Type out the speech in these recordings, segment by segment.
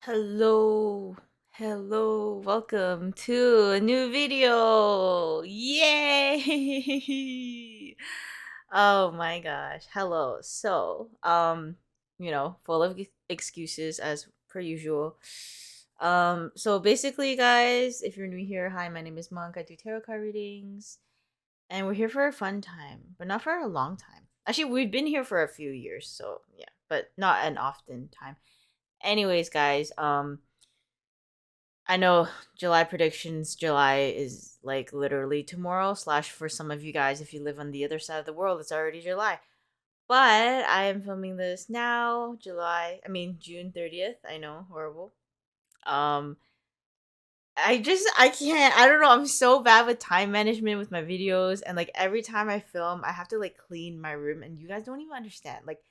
Hello, welcome to a new video. Yay! Oh my gosh. Hello. Full of excuses as per usual. So basically, guys, if you're new here, hi, my name is Monk. I do tarot card readings, and we're here for a fun time, but not for a long time. Actually, we've been here for a few years, so yeah, but not an often time. Anyways, guys, I know July predictions. July is like literally tomorrow, slash, for some of you guys, if you live on the other side of the world, it's already July. But I am filming this now, June 30th. I know, horrible. Um, I can't, I don't know. I'm so bad with time management with my videos. And like every time I film, I have to like clean my room. And you guys don't even understand. Like,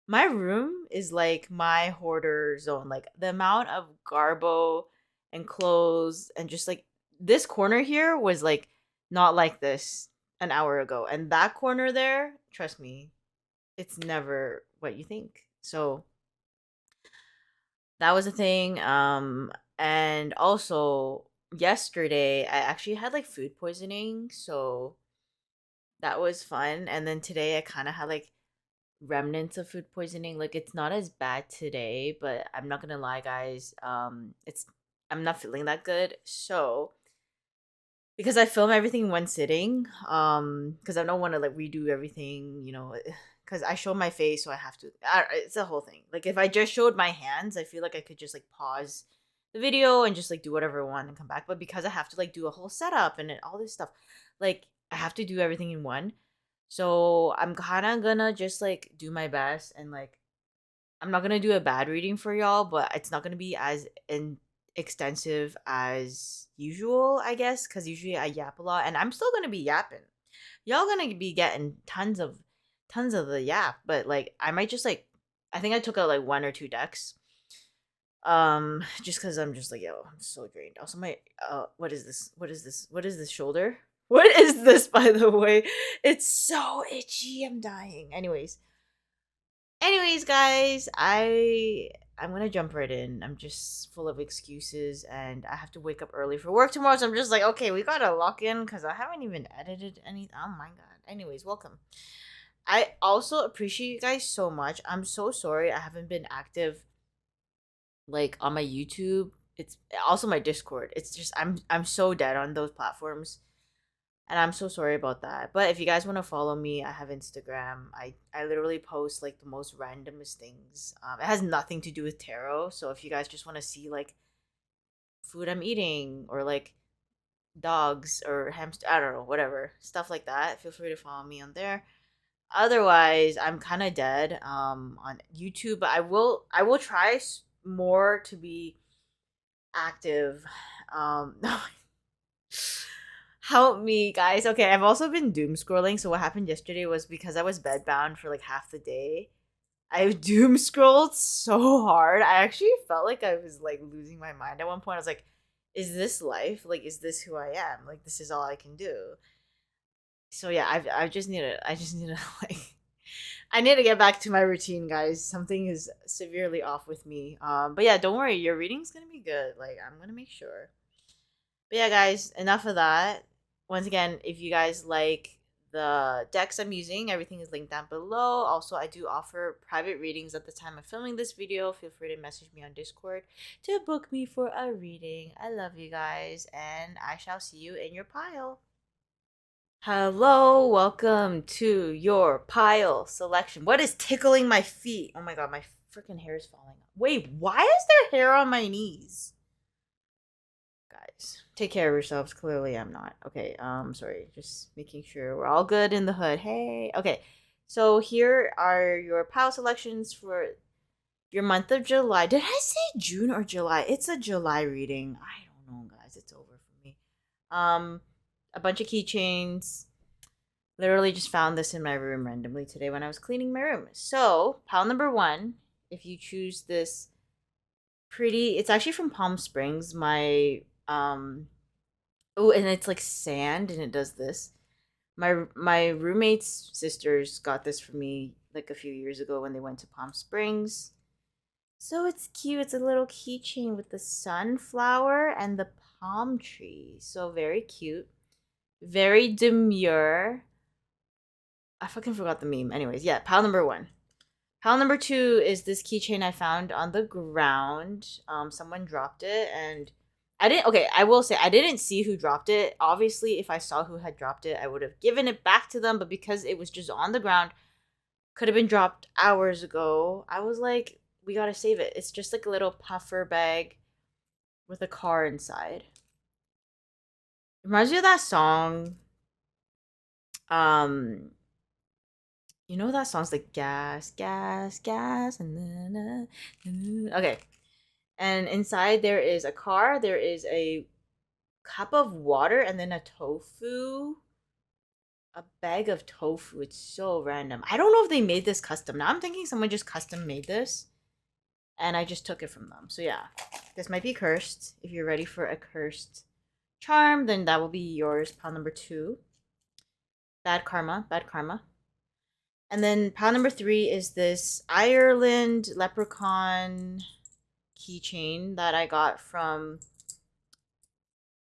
my room is like my hoarder zone. Like the amount of garbo and clothes and just like this corner here was like not like this an hour ago. And that corner there, trust me, it's never what you think. So that was a thing. And also yesterday I actually had like food poisoning, so that was fun. And then today I kind of had like remnants of food poisoning. Like it's not as bad today, but I'm not gonna lie, guys. It's I'm not feeling that good. So because I film everything in one sitting, because I don't want to like redo everything, because I show my face, so I have to. It's a whole thing. Like if I just showed my hands, I feel like I could just like pause the video and just like do whatever I want and come back. But because I have to like do a whole setup and all this stuff, like I have to do everything in one. So I'm kind of gonna just like do my best and like I'm not gonna do a bad reading for y'all, but it's not gonna be as extensive as usual, I guess, because usually I yap a lot, and I'm still gonna be yapping. Y'all gonna be getting tons of the yap, but like I might just like I think I took out like one or two decks. Just because I'm just like, yo, I'm so drained. Also, my what is this? What is this? What is this shoulder? What is this, by the way? It's so itchy. I'm dying. Anyways, guys, I'm gonna jump right in. I'm just full of excuses, and I have to wake up early for work tomorrow. So I'm just like, okay, we gotta lock in because I haven't even edited any. Oh my god. Anyways, welcome. I also appreciate you guys so much. I'm so sorry I haven't been active like on my YouTube. It's also my Discord. It's just I'm so dead on those platforms. And I'm so sorry about that. But if you guys want to follow me, I have Instagram. I literally post like the most randomest things. It has nothing to do with tarot. So if you guys just want to see like food I'm eating or like dogs or hamster, I don't know, whatever stuff like that, feel free to follow me on there. Otherwise, I'm kind of dead on YouTube, but I will try more to be active. No, help me, guys. Okay, I've also been doom scrolling. So what happened yesterday was because I was bedbound for like half the day. I doom scrolled so hard. I actually felt like I was like losing my mind at one point. I was like, "Is this life? Like, is this who I am? Like, this is all I can do." So yeah, I just need to like I need to get back to my routine, guys. Something is severely off with me. But yeah, don't worry, your reading's gonna be good. Like, I'm gonna make sure. But yeah, guys, enough of that. Once again, if you guys like the decks I'm using, everything is linked down below. Also, I do offer private readings at the time of filming this video. Feel free to message me on Discord to book me for a reading. I love you guys, and I shall see you in your pile. Hello, welcome to your pile selection. What is tickling my feet? Oh my god, my freaking hair is falling. Wait, why is there hair on my knees? Guys, take care of yourselves. Clearly I'm not. Okay, sorry, just making sure we're all good in the hood. Hey. Okay. So here are your pile selections for your month of July. Did I say June or July? It's a July reading. I don't know, guys. It's over for me. Um a bunch of keychains. Literally just found this in my room randomly today when I was cleaning my room. So, pile number 1, if you choose this pretty, it's actually from Palm Springs. My oh, and it's like sand and it does this. My roommate's sisters got this for me like a few years ago when they went to Palm Springs. So it's cute. It's a little keychain with the sunflower and the palm tree. So very cute. Very demure. I fucking forgot the meme. Anyways, yeah, pile number one. Pile number two is this keychain I found on the ground. Someone dropped it, and I didn't. Okay, I will say I didn't see who dropped it. Obviously, if I saw who had dropped it, I would have given it back to them. But because it was just on the ground, could have been dropped hours ago. I was like, we gotta save it. It's just like a little puffer bag with a car inside. Reminds me of that song. Um, you know that song's like gas, gas, gas, and then okay. And inside there is a car, there is a cup of water, and then a bag of tofu. It's so random. I don't know if they made this custom. Now I'm thinking someone just custom made this, and I just took it from them. So yeah, this might be cursed. If you're ready for a cursed charm, then that will be yours. Pile number two. Bad karma, bad karma. And then pile number three is this Ireland leprechaun keychain that I got from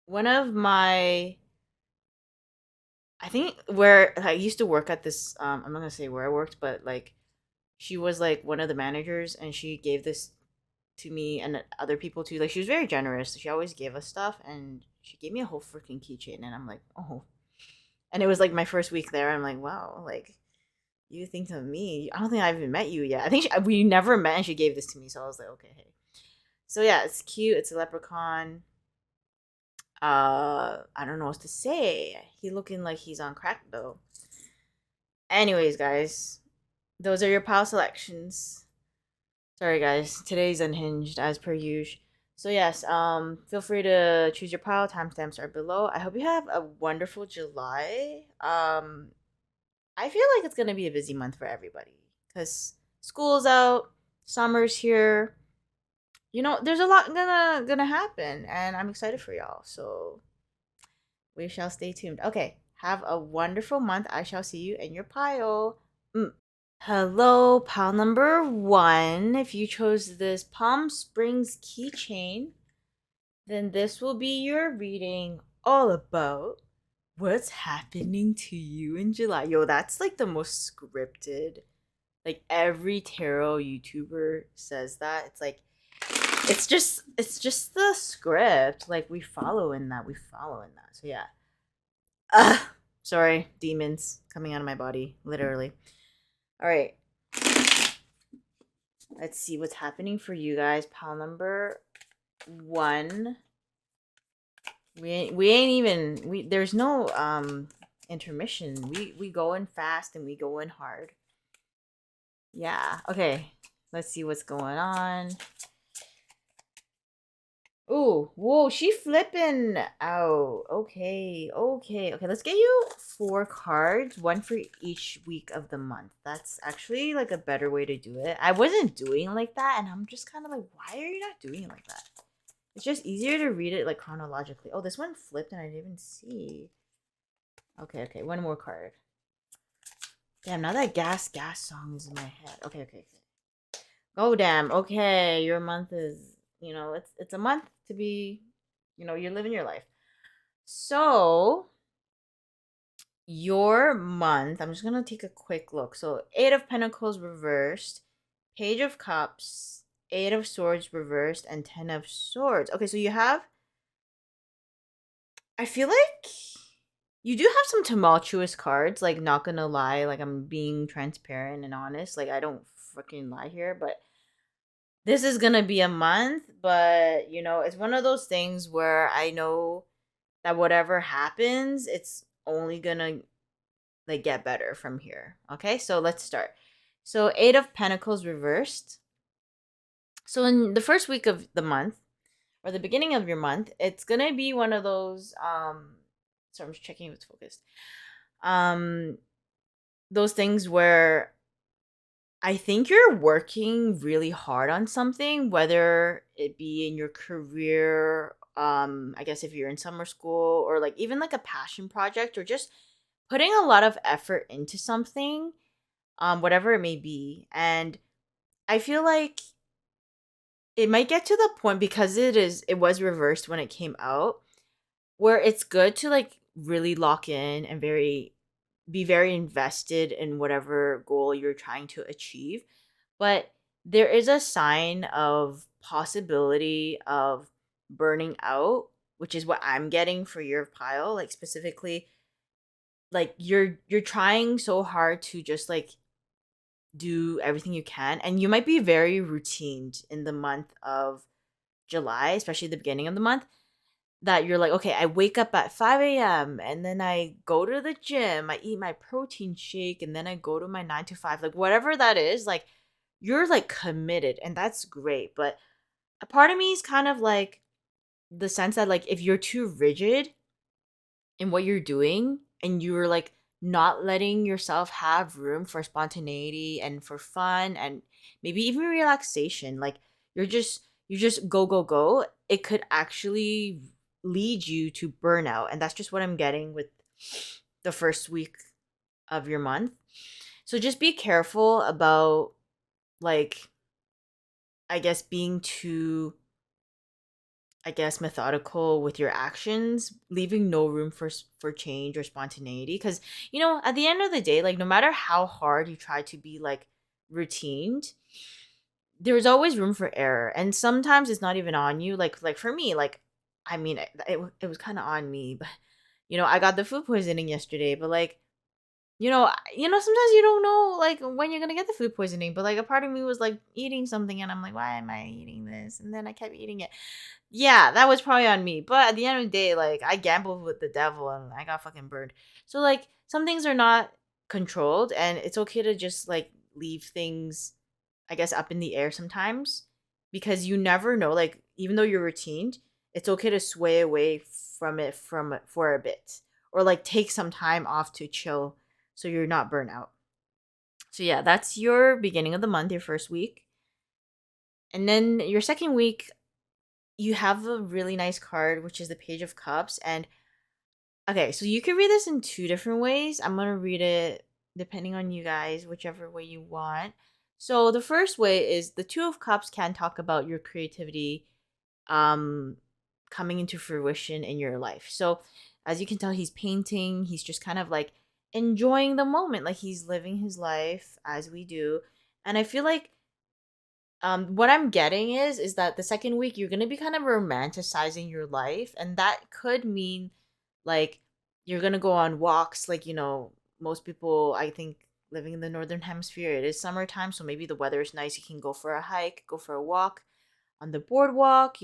one of my, I think where I used to work at this I'm not gonna say where I worked, but like she was like one of the managers, and she gave this to me and other people too. Like she was very generous. She always gave us stuff, and she gave me a whole freaking keychain, and I'm like, oh. And it was like my first week there. I'm like, wow, like you think of me. I don't think I even met you yet. I think we never met, and she gave this to me, so I was like, okay, hey. So yeah, it's cute. It's a leprechaun. I don't know what to say. He looking like he's on crack though. Anyways, guys, those are your pile selections. Sorry, guys. Today's unhinged as per usual. So yes, feel free to choose your pile. Timestamps are below. I hope you have a wonderful July. I feel like it's gonna be a busy month for everybody because school's out, summer's here. You know, there's a lot gonna happen, and I'm excited for y'all. So we shall stay tuned. Okay, have a wonderful month. I shall see you in your pile. Hello, pile number one. If you chose this Palm Springs keychain, then this will be your reading all about what's happening to you in July. Yo, that's like the most scripted. Like every tarot YouTuber says that. It's like it's just the script. Like we follow in that. We follow in that. So yeah. Sorry, demons coming out of my body, literally. All right. Let's see what's happening for you guys. Pile number one. We ain't even there's no intermission. We going fast and we going hard. Yeah. Okay. Let's see what's going on. Ooh, whoa, she flipping out. Okay. Let's get you 4 cards, one for each week of the month. That's actually like a better way to do it. I wasn't doing like that, and I'm just kind of like, why are you not doing it like that? It's just easier to read it like chronologically. Oh, this one flipped and I didn't even see. Okay, one more card. Damn, now that gas song is in my head. Okay. Oh damn. Okay, your month is, it's a month to be, you're living your life. So, your month, I'm just going to take a quick look. So, 8 of Pentacles reversed, Page of Cups, 8 of Swords reversed, and 10 of Swords. Okay, so you have, I feel like you do have some tumultuous cards, like not gonna lie, like I'm being transparent and honest. Like I don't freaking lie here, but this is gonna be a month, but it's one of those things where I know that whatever happens, it's only gonna like get better from here. Okay, so let's start. So 8 of Pentacles reversed. So in the first week of the month, or the beginning of your month, it's gonna be one of those so I'm just checking if it's focused. Those things where I think you're working really hard on something, whether it be in your career, I guess if you're in summer school, or like even like a passion project, or just putting a lot of effort into something, whatever it may be. And I feel like it might get to the point, because it was reversed when it came out, where it's good to like really lock in and be very invested in whatever goal you're trying to achieve. But there is a sign of possibility of burning out, which is what I'm getting for your pile. Like specifically, like you're trying so hard to just like do everything you can, and you might be very routined in the month of July, especially the beginning of the month, that you're like, okay, I wake up at 5 a.m. and then I go to the gym, I eat my protein shake, and then I go to my 9 to 5, like whatever that is, like you're like committed, and that's great. But a part of me is kind of like the sense that like if you're too rigid in what you're doing and you're like not letting yourself have room for spontaneity and for fun and maybe even relaxation, like you just go go go, it could actually lead you to burnout. And that's just what I'm getting with the first week of your month. So just be careful about, like, I guess being too, I guess, methodical with your actions, leaving no room for change or spontaneity. Because at the end of the day, like no matter how hard you try to be like routined, there's always room for error, and sometimes it's not even on you. Like for me, like I mean, it was kind of on me, but I got the food poisoning yesterday, but like sometimes you don't know like when you're gonna get the food poisoning, but like a part of me was like eating something, and I'm like, why am I eating this? And then I kept eating it. Yeah, that was probably on me. But at the end of the day, like I gambled with the devil and I got fucking burned. So like some things are not controlled, and it's okay to just like leave things, I guess, up in the air sometimes, because you never know. Like even though you're routined, it's okay to sway away from it for a bit, or like take some time off to chill so you're not burnt out. So yeah, that's your beginning of the month, your first week. And then your second week, you have a really nice card, which is the Page of Cups. And okay, so you can read this in two different ways. I'm going to read it depending on you guys, whichever way you want. So the first way is the Two of Cups can talk about your creativity um coming into fruition in your life. So as you can tell, he's painting, he's just kind of like enjoying the moment, like he's living his life as we do. And I feel like what I'm getting is that the second week you're gonna be kind of romanticizing your life, and that could mean like you're gonna go on walks. Like most people, I think, living in the northern hemisphere, it is summertime, so maybe the weather is nice. You can go for a hike, go for a walk on the boardwalk.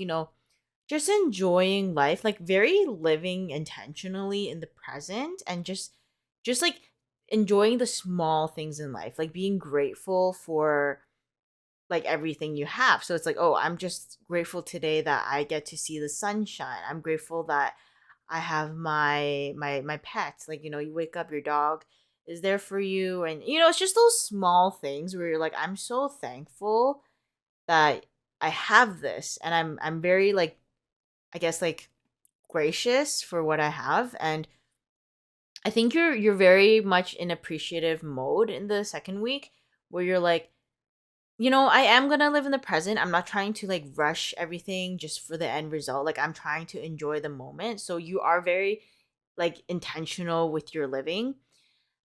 Just enjoying life, like very living intentionally in the present, and just like enjoying the small things in life, like being grateful for like everything you have. So it's like, oh, I'm just grateful today that I get to see the sunshine. I'm grateful that I have my pets. Like, you wake up, your dog is there for you, and it's just those small things where you're like, I'm so thankful that I have this, and I'm very like, I guess, like gracious for what I have. And I think you're very much in appreciative mode in the second week, where you're like, I am gonna live in the present. I'm not trying to like rush everything just for the end result. Like I'm trying to enjoy the moment. So you are very like intentional with your living.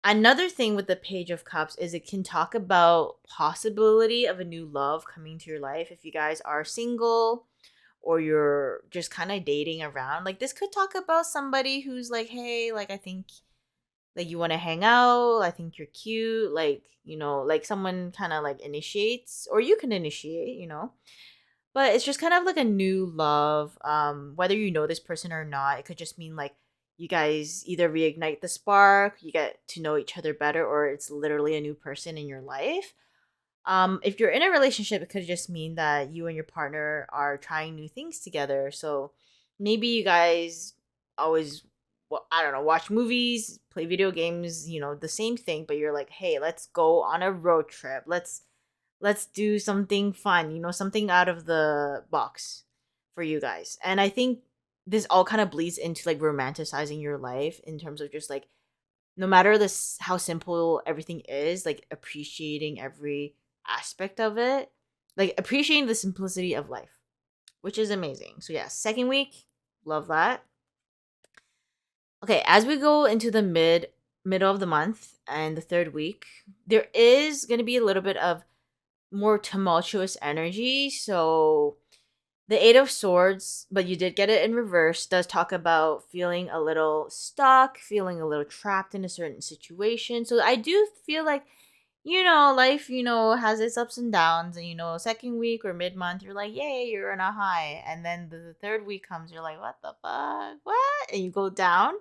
Another thing with the Page of Cups is it can talk about possibility of a new love coming to your life if you guys are single or you're just kind of dating around. Like this could talk about somebody who's like, hey, like I think like you want to hang out, I think you're cute, like like someone kind of like initiates, or you can initiate, but it's just kind of like a new love. Whether you know this person or not, it could just mean like you guys either reignite the spark, you get to know each other better, or it's literally a new person in your life. If you're in a relationship, it could just mean that you and your partner are trying new things together. So maybe you guys always, well, I don't know, watch movies, play video games, the same thing, but you're like, hey, let's go on a road trip. Let's do something fun, something out of the box for you guys. And I think this all kind of bleeds into like romanticizing your life in terms of just like no matter this how simple everything is, like appreciating every aspect of it. like appreciating the simplicity of life, which is amazing. So yeah, second week, love that. Okay, as we go into the middle of the month and the third week, there is going to be a little bit of more tumultuous energy. So the Eight of Swords, but you did get it in reverse, does talk about feeling a little stuck, feeling a little trapped in a certain situation. So I do feel like, life, has its ups and downs. And, second week or mid month, you're like, yay, you're on a high. And then the third week comes, you're like, what the fuck? What? And you go down.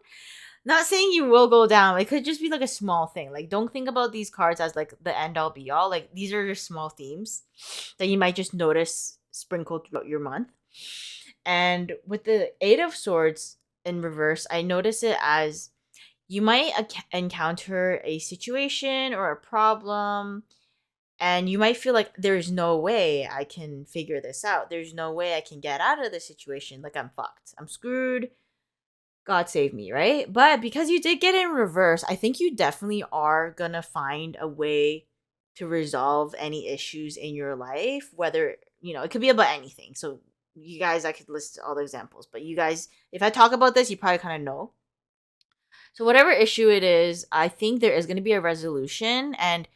Not saying you will go down. It could just be like a small thing. Like, don't think about these cards as like the end all be all. Like, these are just small themes that you might just notice sprinkled throughout your month. And with the Eight of Swords in reverse, I notice it as you might encounter a situation or a problem, and you might feel like there's no way I can figure this out. There's no way I can get out of this situation. Like, I'm fucked. I'm screwed. God save me, right? But because you did get in reverse, I think you definitely are gonna find a way to resolve any issues in your life, whether, it could be about anything. So, you guys, I could list all the examples, but you guys, if I talk about this, you probably kind of know. So, whatever issue it is, I think there is gonna be a resolution, and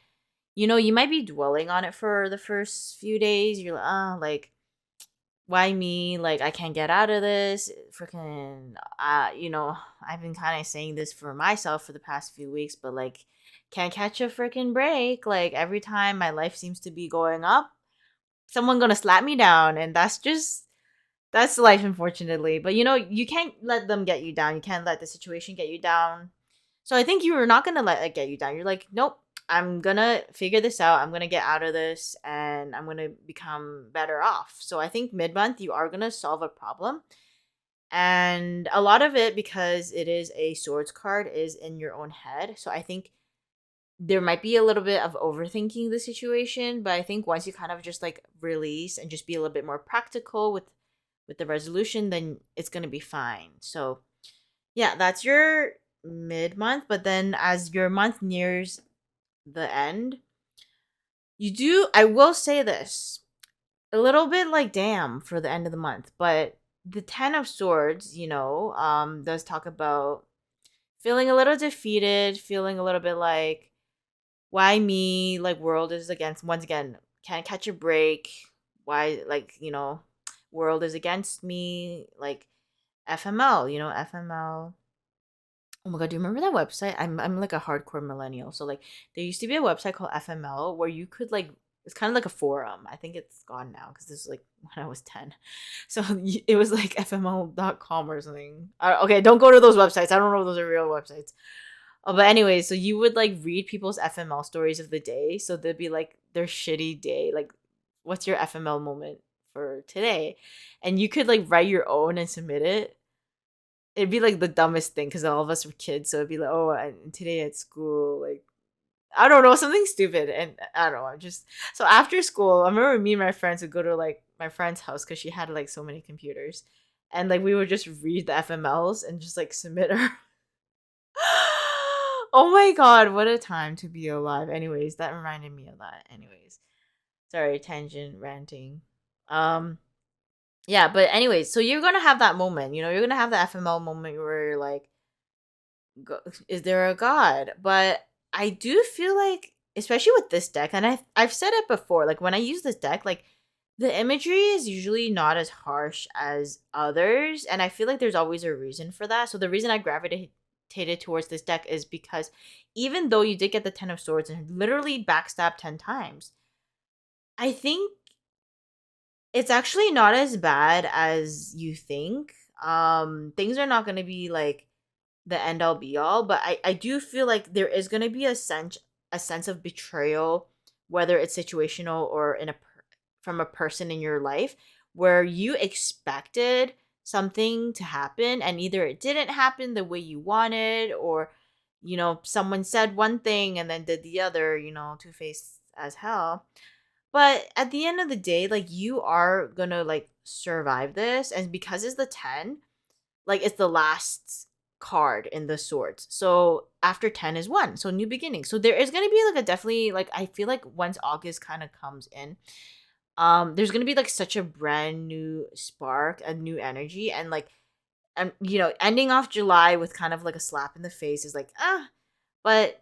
you might be dwelling on it for the first few days. You're like, why me? Like, I can't get out of this. Freaking, I've been kind of saying this for myself for the past few weeks, but like, can't catch a freaking break. Like, every time my life seems to be going up, someone gonna slap me down, and that's life, unfortunately. But you can't let them get you down. You can't let the situation get you down. So I think you are not gonna let it get you down. You're like, nope, I'm gonna figure this out. I'm gonna get out of this, and I'm gonna become better off. So I think mid-month you are gonna solve a problem. And a lot of it, because it is a swords card, is in your own head. So I think there might be a little bit of overthinking the situation, but I think once you kind of just like release and just be a little bit more practical with the resolution, then it's gonna be fine. So yeah, that's your mid month. But then as your month nears the end, I will say this, a little bit like damn for the end of the month, but the Ten of Swords, does talk about feeling a little defeated, feeling a little bit like, why me? Like, world is against, once again, can't catch a break. Why, like, world is against me. Like, FML, FML. Oh my god, do you remember that website? I'm like a hardcore millennial. So like there used to be a website called FML where you could like, it's kind of like a forum. I think it's gone now because this is like when I was 10. So it was like fml.com or something. Okay, don't go to those websites. I don't know if those are real websites. Oh, but anyway, so you would like read people's FML stories of the day. So they'd be like their shitty day. Like, what's your FML moment for today? And you could like write your own and submit it. It'd be like the dumbest thing because all of us were kids. So it'd be like, oh, and today at school, like, I don't know, something stupid. And I don't know, just so after school, I remember me and my friends would go to like my friend's house because she had like so many computers. And like we would just read the FMLs and just like submit our. Oh my god, what a time to be alive. Anyways, that reminded me of that. Anyways, sorry, tangent ranting. Yeah, but anyways, so you're gonna have that moment. You're gonna have the FML moment where you're like, is there a god? But I do feel like, especially with this deck, and I've said it before, like when I use this deck, like the imagery is usually not as harsh as others, and I feel like there's always a reason for that. So the reason I gravitated towards this deck is because even though you did get the Ten of Swords and literally backstab 10 times, I think it's actually not as bad as you think. Things are not going to be like the end all be all, but I do feel like there is going to be a sense of betrayal, whether it's situational or from a person in your life, where you expected something to happen and either it didn't happen the way you wanted, or someone said one thing and then did the other, two-faced as hell. But at the end of the day, like, you are gonna like survive this, and because it's the 10, like, it's the last card in the swords. So after 10 is 1, so new beginning. So there is gonna be like a definitely, like, I feel like once August kind of comes in, there's gonna be like such a brand new spark, a new energy, and like, and ending off July with kind of like a slap in the face is like, but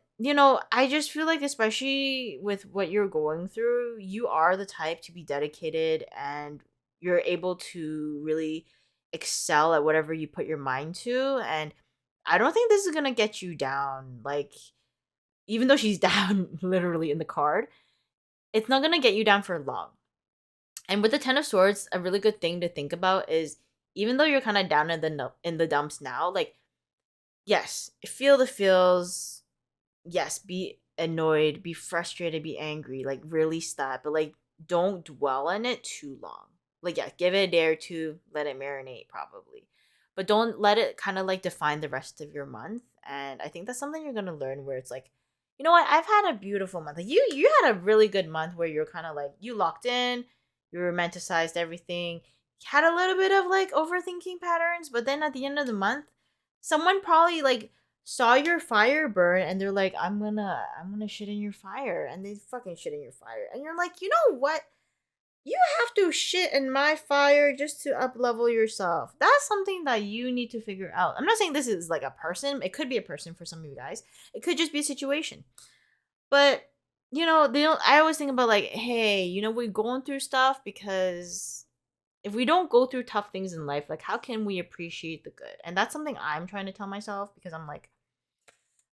I just feel like, especially with what you're going through, you are the type to be dedicated, and you're able to really excel at whatever you put your mind to. And I don't think this is gonna get you down. Like, even though she's down literally in the card, it's not gonna get you down for long. And with the Ten of Swords, a really good thing to think about is, even though you're kind of down in the dumps now, like, yes, feel the feels. Yes, be annoyed, be frustrated, be angry, like release that, but like don't dwell on it too long. Like, yeah, give it a day or two, let it marinate probably. But don't let it kind of like define the rest of your month. And I think that's something you're gonna learn, where it's like, you know what, I've had a beautiful month. Like, you had a really good month where you're kind of like, you locked in, you romanticized everything, had a little bit of like overthinking patterns, but then at the end of the month, someone probably like saw your fire burn, and they're like, I'm gonna shit in your fire, and they fucking shit in your fire, and you're like, you know what, you have to shit in my fire just to up level yourself. That's something that you need to figure out. I'm not saying this is like a person. It could be a person for some of you guys. It could just be a situation. But they don't. I always think about like, hey, we're going through stuff because if we don't go through tough things in life, like, how can we appreciate the good? And that's something I'm trying to tell myself, because I'm like,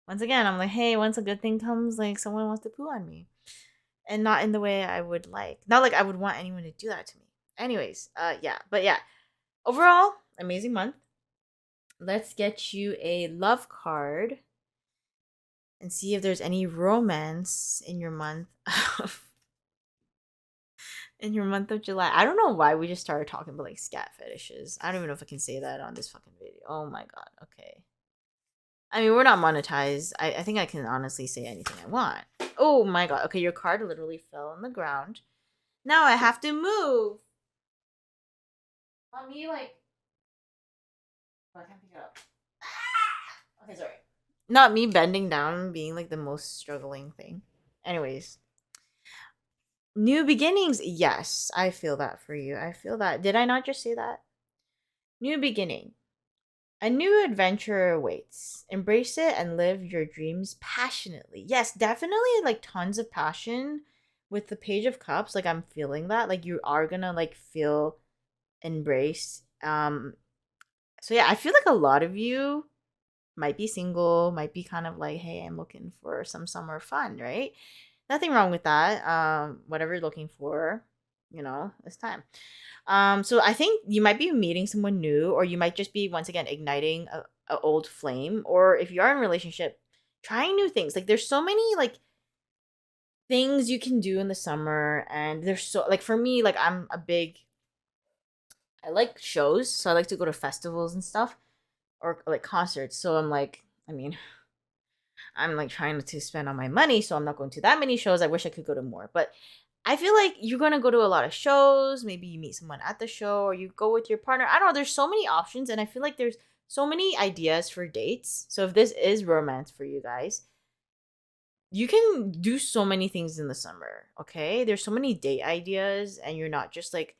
once again, I'm like, hey, once a good thing comes, like, someone wants to poo on me. And not in the way I would like. Not like I would want anyone to do that to me. Anyways, yeah. But yeah, overall, amazing month. Let's get you a love card and see if there's any romance in your month. In your month of July. I don't know why we just started talking about like scat fetishes. I don't even know if I can say that on this fucking video. Oh my god. Okay. I mean, we're not monetized. I think I can honestly say anything I want. Oh my god. Okay, your card literally fell on the ground. Now I have to move. Let me like. Oh, I can't pick it up. Okay, sorry. Not me bending down being like the most struggling thing. Anyways, new beginnings. Yes, I feel that for you. I feel that. Did I not just say that? New beginning. A new adventure awaits. Embrace it and live your dreams passionately. Yes, definitely like tons of passion with the Page of Cups. Like, I'm feeling that. Like, you are gonna like feel embraced. So yeah, I feel like a lot of you might be single, might be kind of like, hey, I'm looking for some summer fun, right? Nothing wrong with that. Whatever you're looking for, it's time. So I think you might be meeting someone new, or you might just be once again igniting a old flame, or if you are in a relationship, trying new things. Like, there's so many like things you can do in the summer, and there's so, like, for me, like, I like shows, so I like to go to festivals and stuff, or like concerts. So I'm like, I mean, I'm like trying to spend on my money, so I'm not going to that many shows. I wish I could go to more, but I feel like you're gonna go to a lot of shows. Maybe you meet someone at the show, or you go with your partner. I don't know. There's so many options, and I feel like there's so many ideas for dates. So if this is romance for you guys, you can do so many things in the summer. Okay, there's so many date ideas, and you're not just like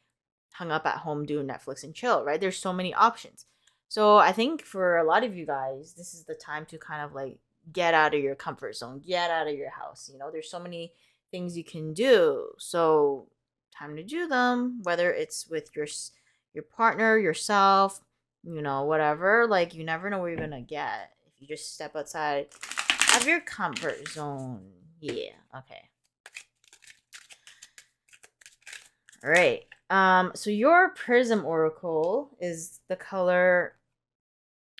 hung up at home doing Netflix and chill, right? There's so many options. So I think for a lot of you guys, this is the time to kind of like get out of your comfort zone, get out of your house. There's so many things you can do. So time to do them, whether it's with your partner, yourself, whatever. Like, you never know where you're going to get if you just step outside of your comfort zone. Yeah. Okay. All right. So your Prism Oracle is the color.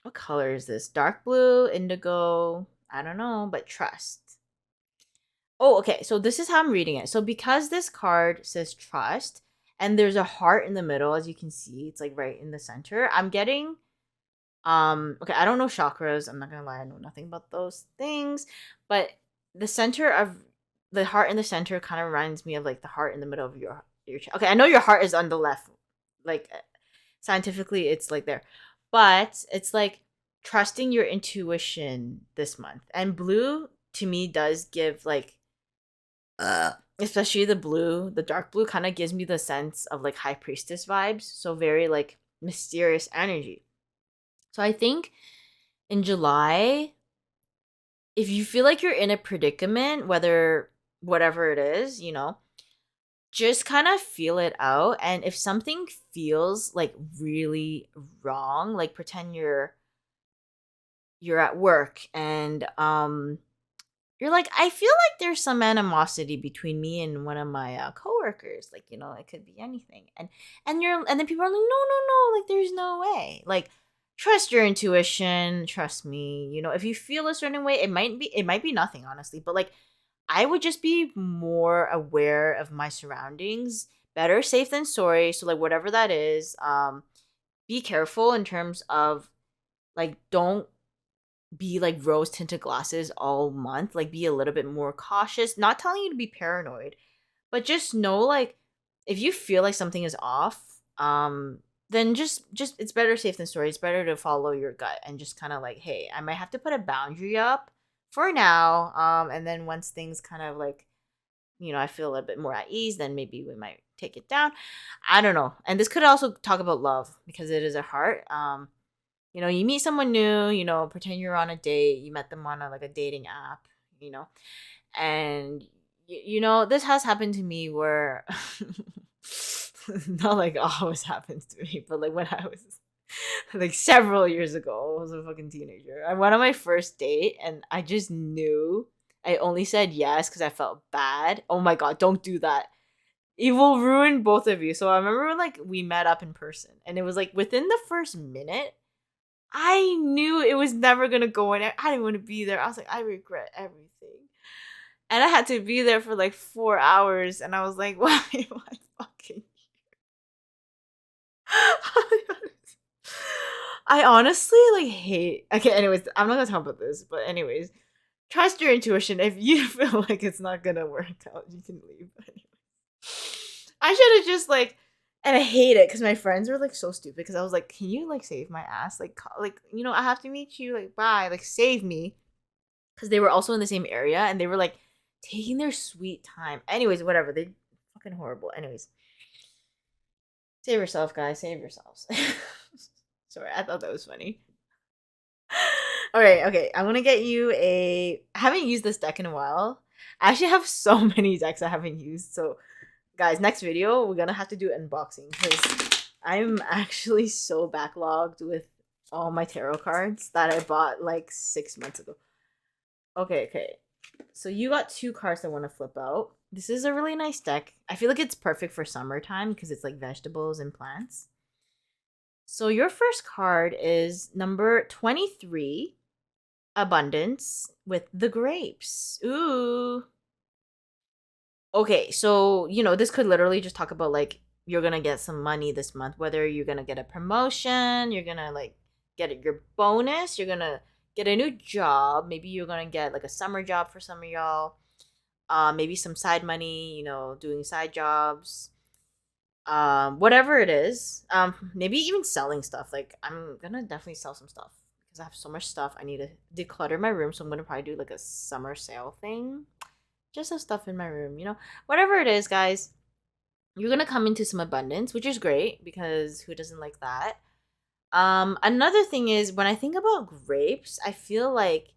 What color is this? Dark blue, indigo. I don't know, but trust. Oh, okay. So this is how I'm reading it. So because this card says trust, and there's a heart in the middle, as you can see, it's like right in the center. I'm getting okay, I don't know chakras. I'm not gonna lie, I know nothing about those things. But the center of the heart in the center kind of reminds me of like the heart in the middle of your chest. Okay, I know your heart is on the left. Like, scientifically it's like there. But it's like trusting your intuition this month. And blue to me does give like especially the blue, the dark blue kind of gives me the sense of like high priestess vibes, so very like mysterious energy. So I think in July, if you feel like you're in a predicament, whether whatever it is, just kind of feel it out. And if something feels like really wrong, like pretend you're at work and you're like, I feel like there's some animosity between me and one of my coworkers. Like, it could be anything. And then people are like, no, no, no, like there's no way. Like, trust your intuition, trust me. If you feel a certain way, it might be nothing, honestly. But like, I would just be more aware of my surroundings. Better safe than sorry. So like whatever that is, be careful in terms of like don't be like rose tinted glasses all month. Like be a little bit more cautious. Not telling you to be paranoid, but just know like if you feel like something is off, then just it's better safe than sorry. It's better to follow your gut and just kind of like, hey, I might have to put a boundary up for now. And then once things kind of like, I feel a little bit more at ease, then maybe we might take it down. I don't know. And this could also talk about love because it is a heart. You meet someone new, pretend you're on a date, you met them on like a dating app, you know, and this has happened to me where not like always happens to me, but like when I was like several years ago, I was a fucking teenager. I went on my first date and I just knew I only said yes because I felt bad. Oh my god, don't do that. It will ruin both of you. So I remember like we met up in person and it was like within the first minute, I knew it was never gonna go in. I didn't want to be there. I was like, I regret everything. And I had to be there for like 4 hours and I was like, why am I fucking I honestly like hate. Okay, anyways, I'm not gonna talk about this, but anyways, trust your intuition. If you feel like it's not gonna work out, you can leave. I should have just like, and I hate it because my friends were like so stupid. Because I was like, can you like save my ass? Like, I have to meet you. Like, bye. Like, save me. Because they were also in the same area and they were like taking their sweet time. Anyways, whatever. They fucking horrible. Anyways, save yourself, guys. Save yourselves. Sorry, I thought that was funny. All right, okay. I want to get you I haven't used this deck in a while. I actually have so many decks I haven't used. So, guys, next video, we're going to have to do unboxing because I'm actually so backlogged with all my tarot cards that I bought like 6 months ago. Okay. So, you got 2 cards I want to flip out. This is a really nice deck. I feel like it's perfect for summertime because it's like vegetables and plants. So your first card is number 23, Abundance with the grapes. Ooh. Okay, so, this could literally just talk about like you're going to get some money this month, whether you're going to get a promotion, you're going to like get your bonus, you're going to get a new job, maybe you're going to get like a summer job for some of y'all. Maybe some side money, doing side jobs. Whatever it is, maybe even selling stuff. Like I'm gonna definitely sell some stuff because I have so much stuff. I need to declutter my room, so I'm gonna probably do like a summer sale thing, just some stuff in my room. Whatever it is, guys, you're gonna come into some abundance, which is great because who doesn't like that? Another thing is when I think about grapes, I feel like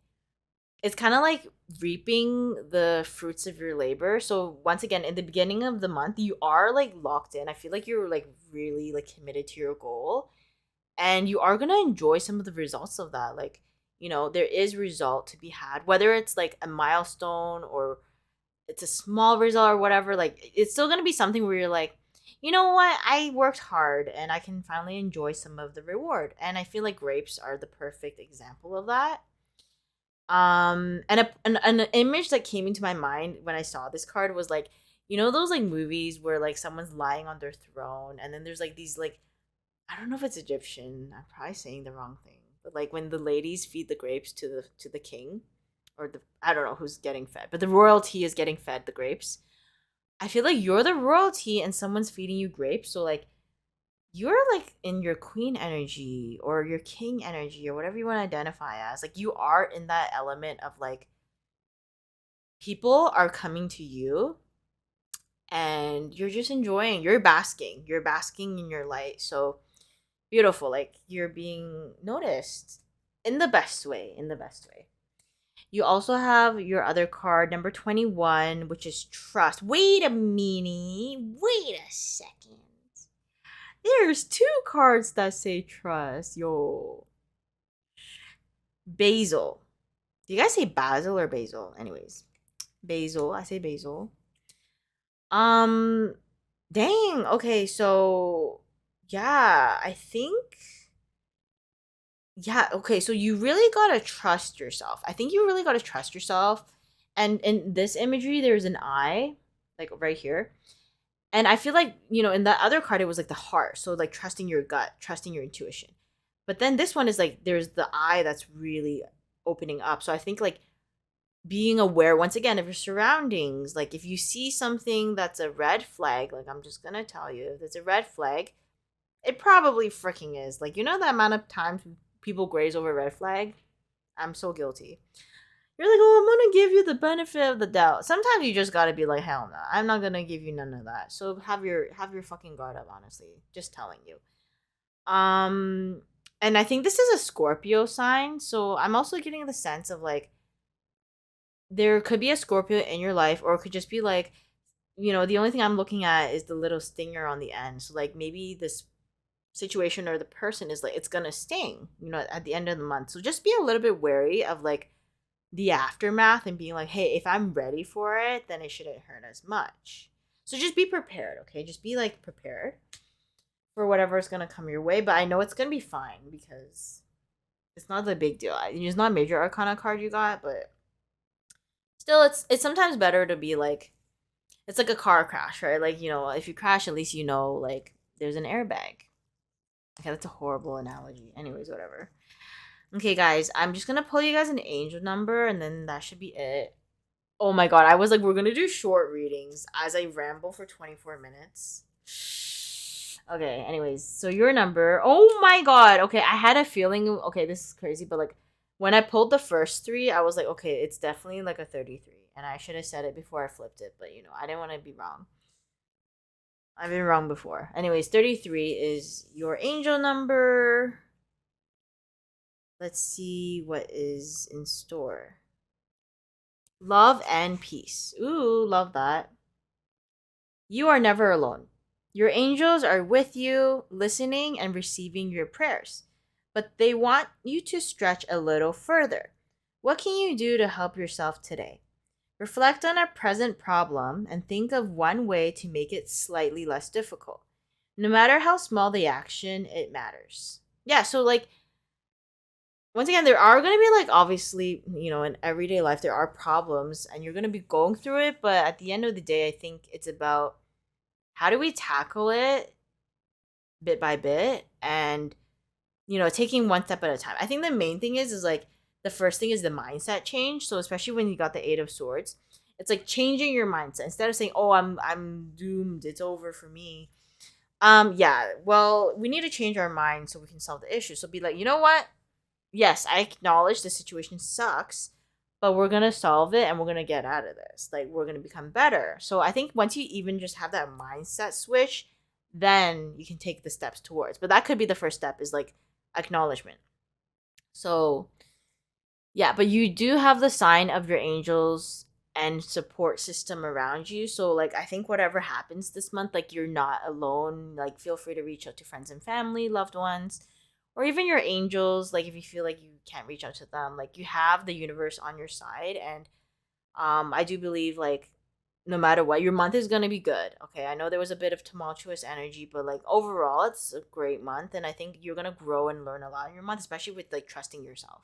it's kind of like reaping the fruits of your labor. So once again, in the beginning of the month, you are like locked in. I feel like you're like really like committed to your goal and you are going to enjoy some of the results of that. Like, there is result to be had, whether it's like a milestone or it's a small result or whatever. Like it's still going to be something where you're like, you know what? I worked hard and I can finally enjoy some of the reward. And I feel like grapes are the perfect example of that. And an image that came into my mind when I saw this card was like, those like movies where like someone's lying on their throne and then there's like these like, I don't know if it's Egyptian, I'm probably saying the wrong thing, but like when the ladies feed the grapes to the king or I don't know who's getting fed, but the royalty is getting fed the grapes. I feel like you're the royalty and someone's feeding you grapes, so like you're like in your queen energy or your king energy or whatever you want to identify as. Like you are in that element of like people are coming to you and you're just enjoying, you're basking in your light. So beautiful, like you're being noticed in the best way, You also have your other card, number 21, which is trust. Wait a minute. Wait a second. There's two cards that say trust. Yo. Basil. Do you guys say basil or basil? Anyways. Basil. I say basil. Um dang. Okay, so yeah, I think yeah, okay, so you really gotta trust yourself. I think you really gotta trust yourself. And in this imagery, there's an eye, like right here. And I feel like, in that other card, it was like the heart. So, like, trusting your gut, trusting your intuition. But then this one is like, there's the eye that's really opening up. So I think, like, being aware, once again, of your surroundings. Like, if you see something that's a red flag, like, I'm just gonna tell you, if it's a red flag, it probably freaking is. Like, the amount of times people graze over red flag? I'm so guilty. You're like, oh, I'm gonna give you the benefit of the doubt. Sometimes you just gotta be like, hell no, I'm not gonna give you none of that. So have your fucking guard up, honestly. Just telling you. And I think this is a Scorpio sign, so I'm also getting the sense of like there could be a Scorpio in your life, or it could just be like, the only thing I'm looking at is the little stinger on the end. So like maybe this situation or the person is like it's gonna sting, at the end of the month. So just be a little bit wary of like the aftermath and being like, hey, if I'm ready for it, then it shouldn't hurt as much. So just be prepared, okay? Just be like prepared for whatever's gonna come your way. But I know it's gonna be fine because it's not the big deal. It's not a major arcana card you got, but still, it's sometimes better to be like, it's like a car crash, right? Like, if you crash, at least like there's an airbag. Okay, that's a horrible analogy. Anyways, whatever. Okay, guys, I'm just gonna pull you guys an angel number, and then that should be it. Oh my god, I was like, we're gonna do short readings as I ramble for 24 minutes. Okay, anyways, so your number. Oh my god. Okay, I had a feeling. Okay, this is crazy, but like when I pulled the first three, I was like, okay, it's definitely like a 33. And I should have said it before I flipped it, but I didn't want to be wrong. I've been wrong before. Anyways, 33 is your angel number. Let's see what is in store. Love and peace. Ooh, love that. You are never alone. Your angels are with you, listening and receiving your prayers. But they want you to stretch a little further. What can you do to help yourself today? Reflect on a present problem and think of one way to make it slightly less difficult. No matter how small the action, it matters. Yeah, so like once again, there are going to be like obviously, in everyday life there are problems and you're going to be going through it, but at the end of the day, I think it's about how do we tackle it bit by bit and taking one step at a time. I think the main thing is like the first thing is the mindset change. So especially when you got the 8 of swords, it's like changing your mindset instead of saying, "Oh, I'm doomed. It's over for me." Yeah, well, we need to change our mind so we can solve the issue. So be like, "You know what? Yes, I acknowledge the situation sucks, but we're going to solve it and we're going to get out of this. Like, we're going to become better." So I think once you even just have that mindset switch, then you can take the steps towards. But that could be the first step is like acknowledgement. So, yeah, but you do have the sign of your angels and support system around you. So, like, I think whatever happens this month, like, you're not alone. Like, feel free to reach out to friends and family, loved ones, or even your angels. Like, if you feel like you can't reach out to them, like, you have the universe on your side. And I do believe, like, no matter what, your month is going to be good. Okay, I know there was a bit of tumultuous energy, but like overall, it's a great month. And I think you're going to grow and learn a lot in your month, especially with like trusting yourself.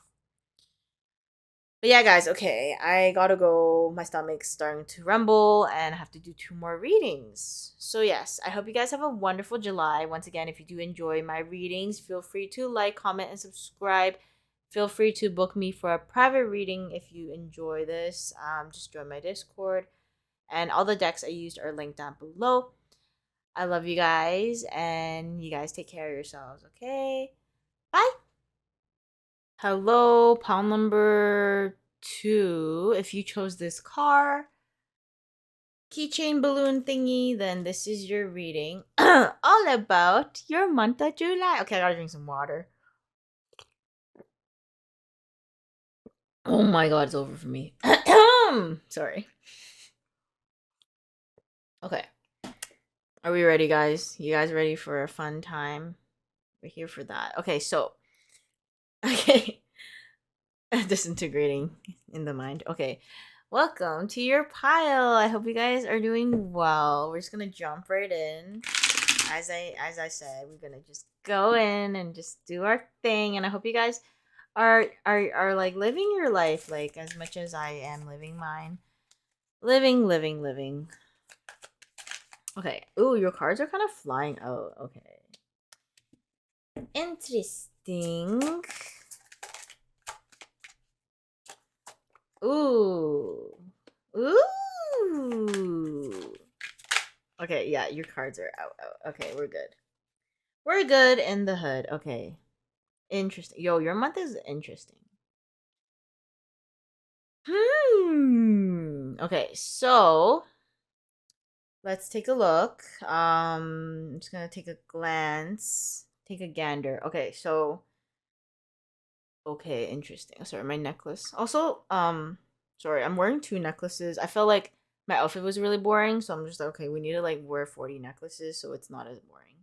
But yeah, guys, okay, I gotta go. My stomach's starting to rumble and I have to do 2 more readings. So, yes, I hope you guys have a wonderful July. Once again, if you do enjoy my readings, feel free to like, comment, and subscribe. Feel free to book me for a private reading if you enjoy this. Just join my Discord. And all the decks I used are linked down below. I love you guys, and you guys take care of yourselves, okay? Bye! Hello, pile number 2. If you chose this car, keychain balloon thingy, then this is your reading all about your month of July. Okay, I gotta drink some water. Oh my god, it's over for me. Sorry. Okay. Are we ready, guys? You guys ready for a fun time? We're here for that. Okay, so. Okay. Disintegrating in the mind. Okay. Welcome to your pile. I hope you guys are doing well. We're just gonna jump right in. As I said, we're gonna just go in and just do our thing. And I hope you guys are like living your life like as much as I am living mine. Living. Okay. Ooh, your cards are kind of flying out. Okay. Interesting. Ooh. Ooh. Okay, yeah, your cards are out. Okay, we're good. We're good in the hood. Okay. Interesting. Yo, your month is interesting. Okay, so let's take a look. I'm just gonna take a glance. Take a gander. Okay, so okay, interesting. Sorry, my necklace. Also, sorry, I'm wearing two necklaces. I felt like my outfit was really boring, so I'm just like, okay, we need to like wear 40 necklaces so it's not as boring.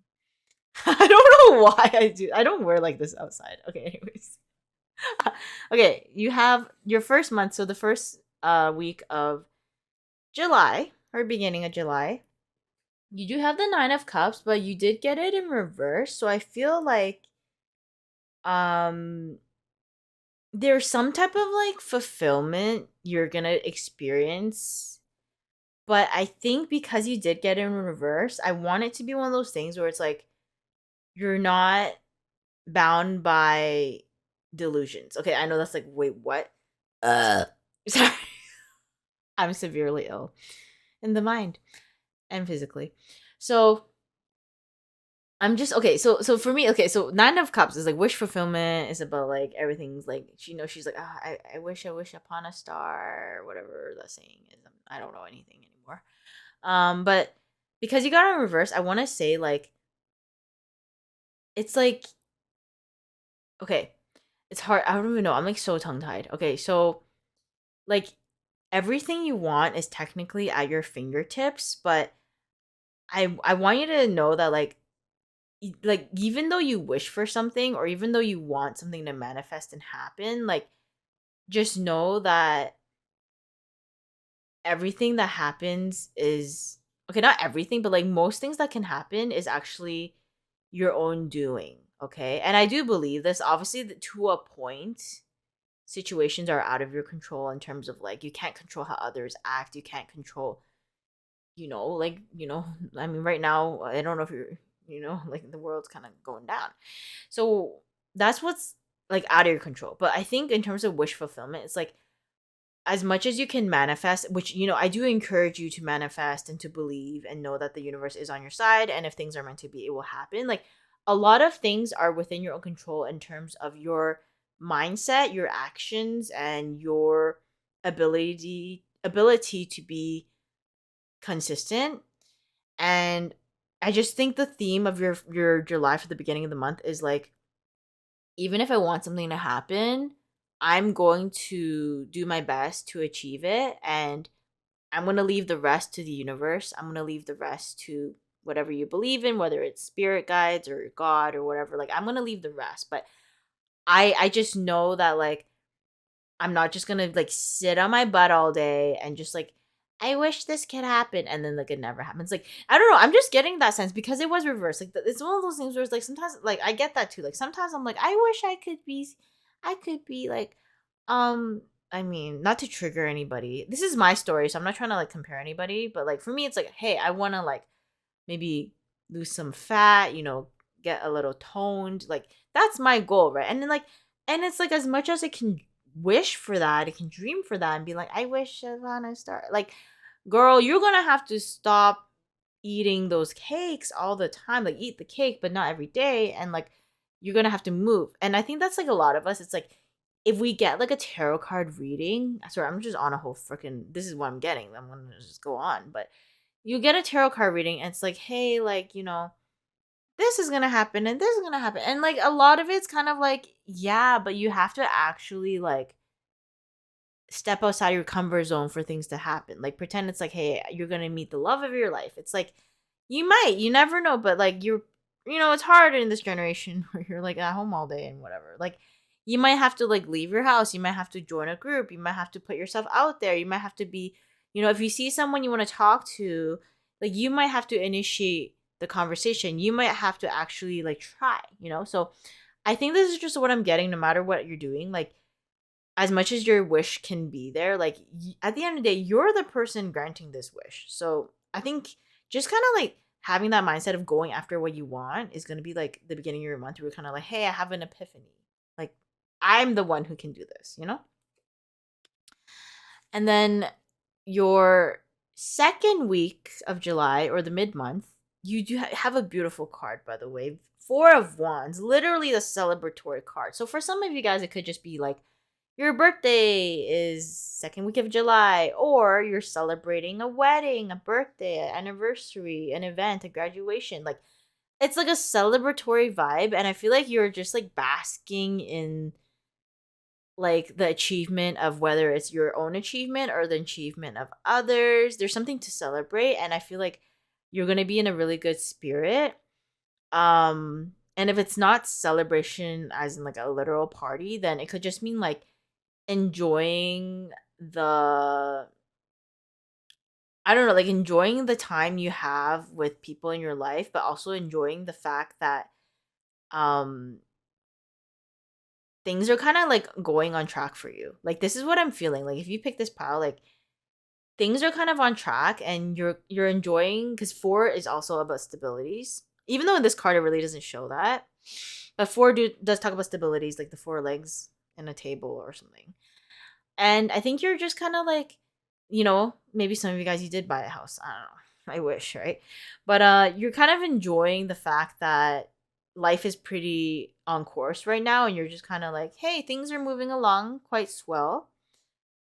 I don't know why I do. I don't wear like this outside. Okay, anyways. Okay, you have your first month, so the first week of July or beginning of July. You do have the 9 of cups, but you did get it in reverse, so I feel like um there's some type of like fulfillment you're going to experience. But I think because you did get it in reverse, I want it to be one of those things where it's like you're not bound by delusions. Okay, I know that's like, wait, what? Sorry. I'm severely ill in the mind and physically. So I'm just okay. So for me, okay. So 9 of Cups is like wish fulfillment. Is about like everything's like she's like I wish upon a star, or whatever the saying is. I don't know anything anymore. But because you got it in reverse, I want to say like it's like okay, it's hard. I don't even know. I'm like so tongue tied. Okay, so like everything you want is technically at your fingertips, but I want you to know that like even though you wish for something or even though you want something to manifest and happen, like just know that everything that happens is okay, not everything, but like most things that can happen is actually your own doing, okay? And I do believe this obviously to a point situations are out of your control in terms of like you can't control how others act, you can't control I mean right now I don't know if you're like the world's kind of going down. So that's what's like out of your control. But I think in terms of wish fulfillment, it's like as much as you can manifest, which I do encourage you to manifest and to believe and know that the universe is on your side, and if things are meant to be, it will happen. Like a lot of things are within your own control in terms of your mindset, your actions, and your ability to be consistent. And I just think the theme of your life at the beginning of the month is like, even if I want something to happen, I'm going to do my best to achieve it, and I'm going to leave the rest to the universe. I'm going to leave the rest to whatever you believe in, whether it's spirit guides or God or whatever. Like I'm going to leave the rest, but I just know that like I'm not just gonna like sit on my butt all day and just like I wish this could happen and then like it never happens. Like I don't know. I'm just getting that sense because it was reversed. Like it's one of those things where it's like sometimes like I get that too. Like sometimes I'm like I wish I could be like um I mean not to trigger anybody. This is my story, so I'm not trying to like compare anybody. But like for me, it's like hey, I want to like maybe lose some fat. Get a little toned. Like that's my goal, right? And then like and it's like as much as I can wish for that, I can dream for that and be like, I wish Savannah star. Like, girl, you're gonna have to stop eating those cakes all the time. Like, eat the cake, but not every day. And like, you're gonna have to move. And I think that's like a lot of us. It's like, if we get like a tarot card reading, sorry, I'm just on a whole freaking, this is what I'm getting. I'm gonna just go on, but you get a tarot card reading and it's like, hey, like, this is gonna happen and this is gonna happen. And like a lot of it's kind of like, yeah, but you have to actually like step outside your comfort zone for things to happen. Like pretend it's like, hey, you're gonna meet the love of your life. It's like you never know, but like it's hard in this generation where you're like at home all day and whatever. Like you might have to like leave your house, you might have to join a group, you might have to put yourself out there, you might have to be, if you see someone you want to talk to, like you might have to initiate the conversation. You might have to actually like try. So I think this is just what I'm getting no matter what you're doing. Like as much as your wish can be there, like at the end of the day, you're the person granting this wish. So I think just kind of like having that mindset of going after what you want is going to be like the beginning of your month where you're kind of like, hey, I have an epiphany. Like I'm the one who can do this. And then your second week of July or the mid month, you do have a beautiful card, by the way. Four of Wands, literally the celebratory card. So for some of you guys, it could just be like, your birthday is second week of July, or you're celebrating a wedding, a birthday, an anniversary, an event, a graduation. Like it's like a celebratory vibe, and I feel like you're just like basking in like the achievement of whether it's your own achievement or the achievement of others. There's something to celebrate, and I feel like you're gonna be in a really good spirit. And if it's not celebration as in like a literal party, then it could just mean like enjoying the I don't know, like enjoying the time you have with people in your life, but also enjoying the fact that um things are kind of like going on track for you. Like this is what I'm feeling. Like if you pick this pile, like things are kind of on track and you're enjoying because four is also about stabilities. Even though in this card it really doesn't show that. But does talk about stabilities, like the four legs in a table or something. And I think you're just kind of like, maybe some of you guys you did buy a house. I don't know. I wish, right? But you're kind of enjoying the fact that life is pretty on course right now and you're just kind of like, "Hey, things are moving along quite swell."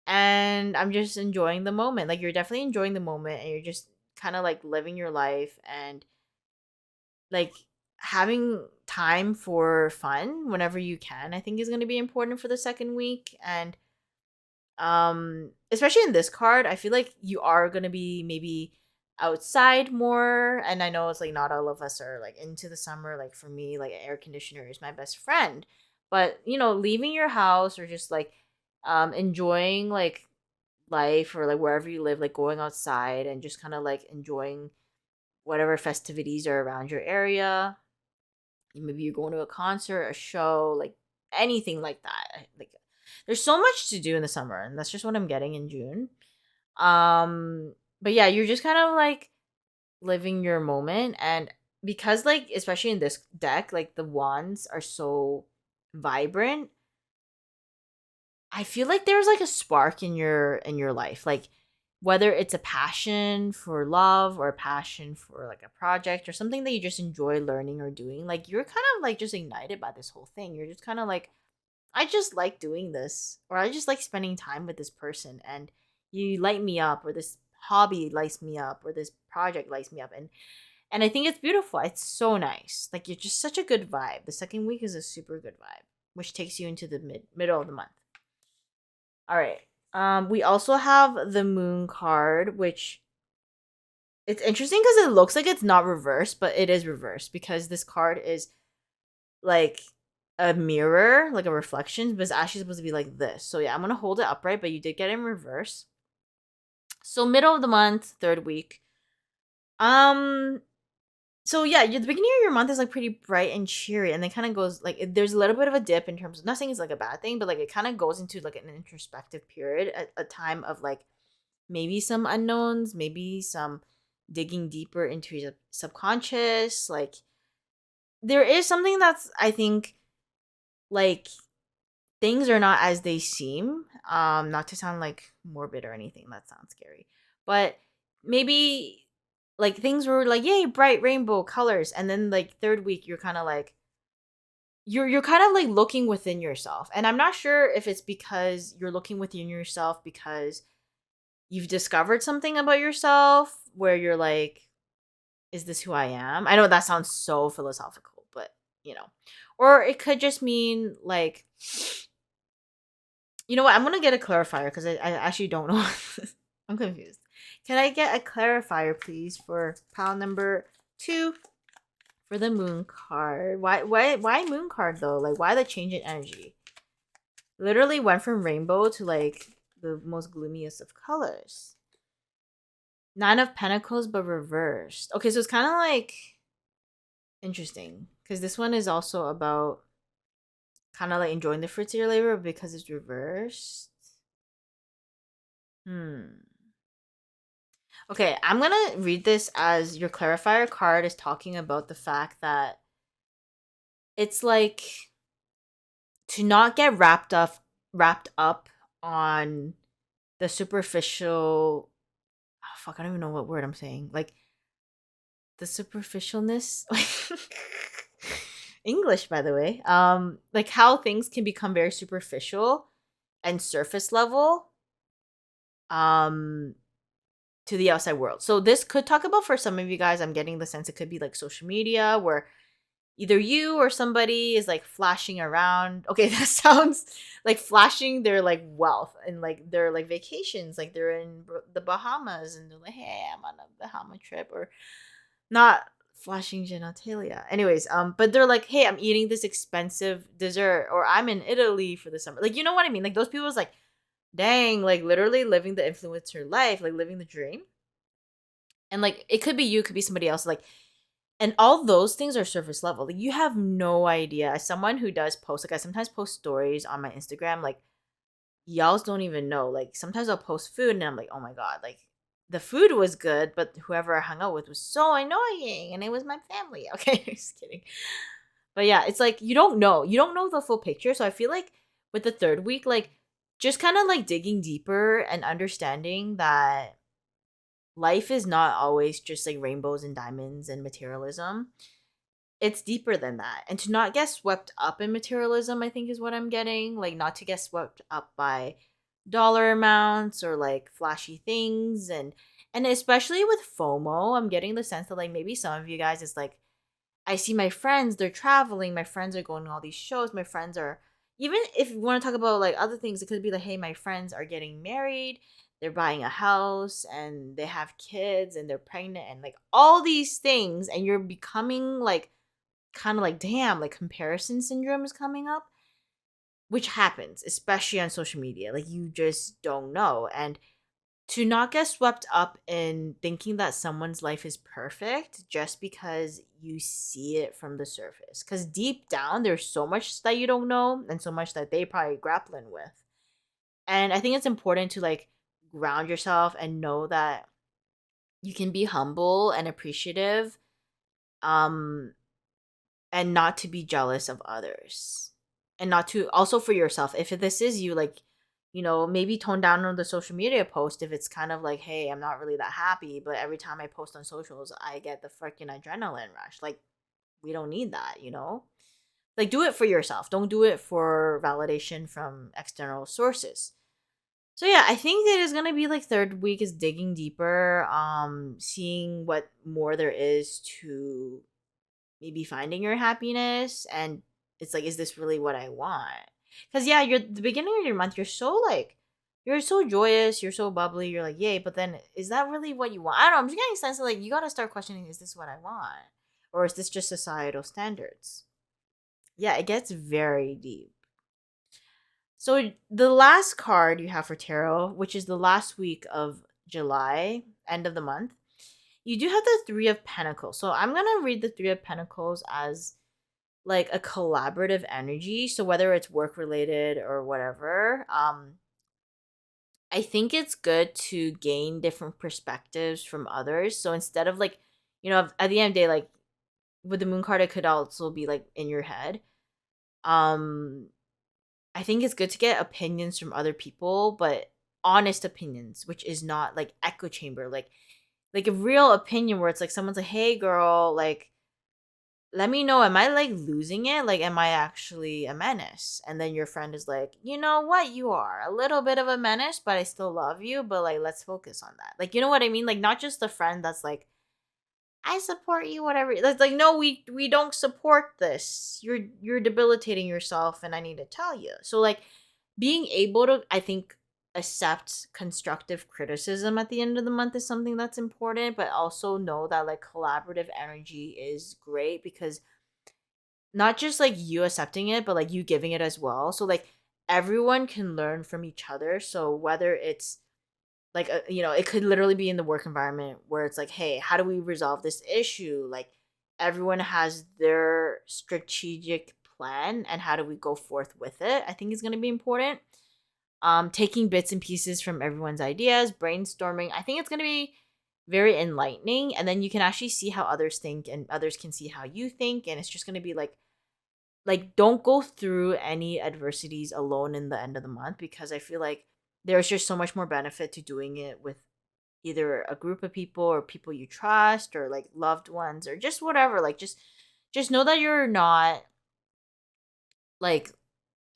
And I'm just enjoying the moment. Like you're definitely enjoying the moment and you're just kind of like living your life and like having time for fun whenever you can. I think is going to be important for the second week. And especially in this card, I feel like you are going to be maybe outside more, and I know it's like not all of us are like into the summer. Like for me, like air conditioner is my best friend, but leaving your house or just like enjoying like life or like wherever you live, like going outside and just kind of like enjoying whatever festivities are around your area. Maybe you're going to a concert, a show, like anything like that. Like there's so much to do in the summer, and that's just what I'm getting in June. But yeah, you're just kind of like living your moment, and because like especially in this deck, like the wands are so vibrant, I feel like there's like a spark in your life. Like whether it's a passion for love or a passion for like a project or something that you just enjoy learning or doing, like you're kind of like just ignited by this whole thing. You're just kind of like, I just like doing this, or I just like spending time with this person, and you light me up, or this hobby lights me up, or this project lights me up, and I think it's beautiful. It's so nice. Like you're just such a good vibe. The second week is a super good vibe, which takes you into the middle of the month. All right. We also have the moon card, which it's interesting because it looks like it's not reversed, but it is reversed because this card is like a mirror, like a reflection, but it's actually supposed to be like this. So yeah, I'm gonna hold it upright, but you did get it in reverse. So middle of the month, third week. Um, so yeah, the beginning of your month is like pretty bright and cheery, and then kind of goes like there's a little bit of a dip in terms of nothing is like a bad thing, but like it kind of goes into like an introspective period, a time of like maybe some unknowns, maybe some digging deeper into your subconscious. Like there is something that's I think like things are not as they seem. Not to sound like morbid or anything, that sounds scary. But maybe like things were like, yay, bright rainbow colors, and then like third week you're kind of like, you're kind of like looking within yourself. And I'm not sure if it's because you're looking within yourself because you've discovered something about yourself where you're like, is this who I am? I know that sounds so philosophical, but you know. Or it could just mean like, you know what? I'm gonna get a clarifier because I actually don't know. I'm confused. Can I get a clarifier, please, for pile number 2 for the moon card? Why moon card though? Like, why the change in energy? Literally went from rainbow to like the most gloomiest of colors. 9 of Pentacles, but reversed. Okay, so it's kind of like interesting because this one is also about kind of like enjoying the fruits of your labor because it's reversed. Okay, I'm gonna read this as your clarifier card is talking about the fact that it's like to not get wrapped up on the superficial. Oh, fuck, I don't even know what word I'm saying. Like the superficialness. English, by the way. Like how things can become very superficial and surface level. To the outside world. So this could talk about for some of you guys, I'm getting the sense it could be like social media where either you or somebody is like flashing around. Okay, that sounds like flashing their like wealth and like their like vacations, like they're in the Bahamas and they're like, hey, I'm on a Bahama trip, or not flashing genitalia. Anyways, but they're like, hey, I'm eating this expensive dessert, or I'm in Italy for the summer. Like, you know what I mean? Like those people's like, dang, like literally living the influencer life, like living the dream. And like it could be you, it could be somebody else. Like, and all those things are surface level. Like you have no idea. As someone who does post, like I sometimes post stories on my Instagram, like y'all don't even know. Like sometimes I'll post food and I'm like, oh my god, like the food was good, but whoever I hung out with was so annoying and it was my family. Okay, just kidding. But yeah, it's like you don't know. You don't know the full picture. So I feel like with the third week, like just kind of like digging deeper and understanding that life is not always just like rainbows and diamonds and materialism. It's deeper than that. And to not get swept up in materialism, I think is what I'm getting. Like not to get swept up by dollar amounts or like flashy things, and especially with FOMO, I'm getting the sense that like maybe some of you guys is like, I see my friends, they're traveling, my friends are going to all these shows, my friends are, even if you want to talk about like other things, it could be like, hey, my friends are getting married, they're buying a house and they have kids and they're pregnant and like all these things, and you're becoming like kind of like, damn, like comparison syndrome is coming up, which happens, especially on social media. Like you just don't know. And to not get swept up in thinking that someone's life is perfect just because you see it from the surface. Because deep down, there's so much that you don't know and so much that they probably grappling with. And I think it's important to like ground yourself and know that you can be humble and appreciative, um and not to be jealous of others, and not to also for yourself, if this is you, like, you know, maybe tone down on the social media post if it's kind of like, hey, I'm not really that happy, but every time I post on socials I get the freaking adrenaline rush. Like, we don't need that, you know? Like, do it for yourself, don't do it for validation from external sources. So yeah, I think it is gonna be like third week is digging deeper, seeing what more there is to maybe finding your happiness, and it's like, is this really what I want? Because yeah, you're the beginning of your month, you're so like, you're so joyous, you're so bubbly, you're like, yay, but then is that really what you want? I don't know, I'm just getting a sense of like, you gotta start questioning, is this what I want, or is this just societal standards? Yeah, it gets very deep. So the last card you have for tarot, which is the last week of July, end of the month, you do have the Three of Pentacles. So I'm gonna read the Three of Pentacles as like a collaborative energy. So whether it's work related or whatever, I think it's good to gain different perspectives from others. So instead of like, you know, at the end of the day, like with the moon card, it could also be like in your head. Um, I think it's good to get opinions from other people, but honest opinions, which is not like echo chamber, like a real opinion where it's like someone's like, hey girl, like let me know, am I like losing it? Like, am I actually a menace? And then your friend is like, you know what, you are a little bit of a menace, but I still love you, but like, let's focus on that. Like, you know what I mean? Like, not just the friend that's like, I support you, whatever. It's like, no, we don't support this. You're debilitating yourself, and I need to tell you. So like, being able to, I think, accept constructive criticism at the end of the month is something that's important, but also know that like collaborative energy is great because not just like you accepting it, but like you giving it as well. So like everyone can learn from each other. So whether it's like it could literally be in the work environment where it's like, hey, how do we resolve this issue? Like everyone has their strategic plan, and how do we go forth with it? I think is going to be important. Taking bits and pieces from everyone's ideas, brainstorming. I think it's going to be very enlightening, and then you can actually see how others think, and others can see how you think, and it's just going to be like don't go through any adversities alone in the end of the month, because I feel like there's just so much more benefit to doing it with either a group of people or people you trust or like loved ones or just whatever. Like just know that you're not like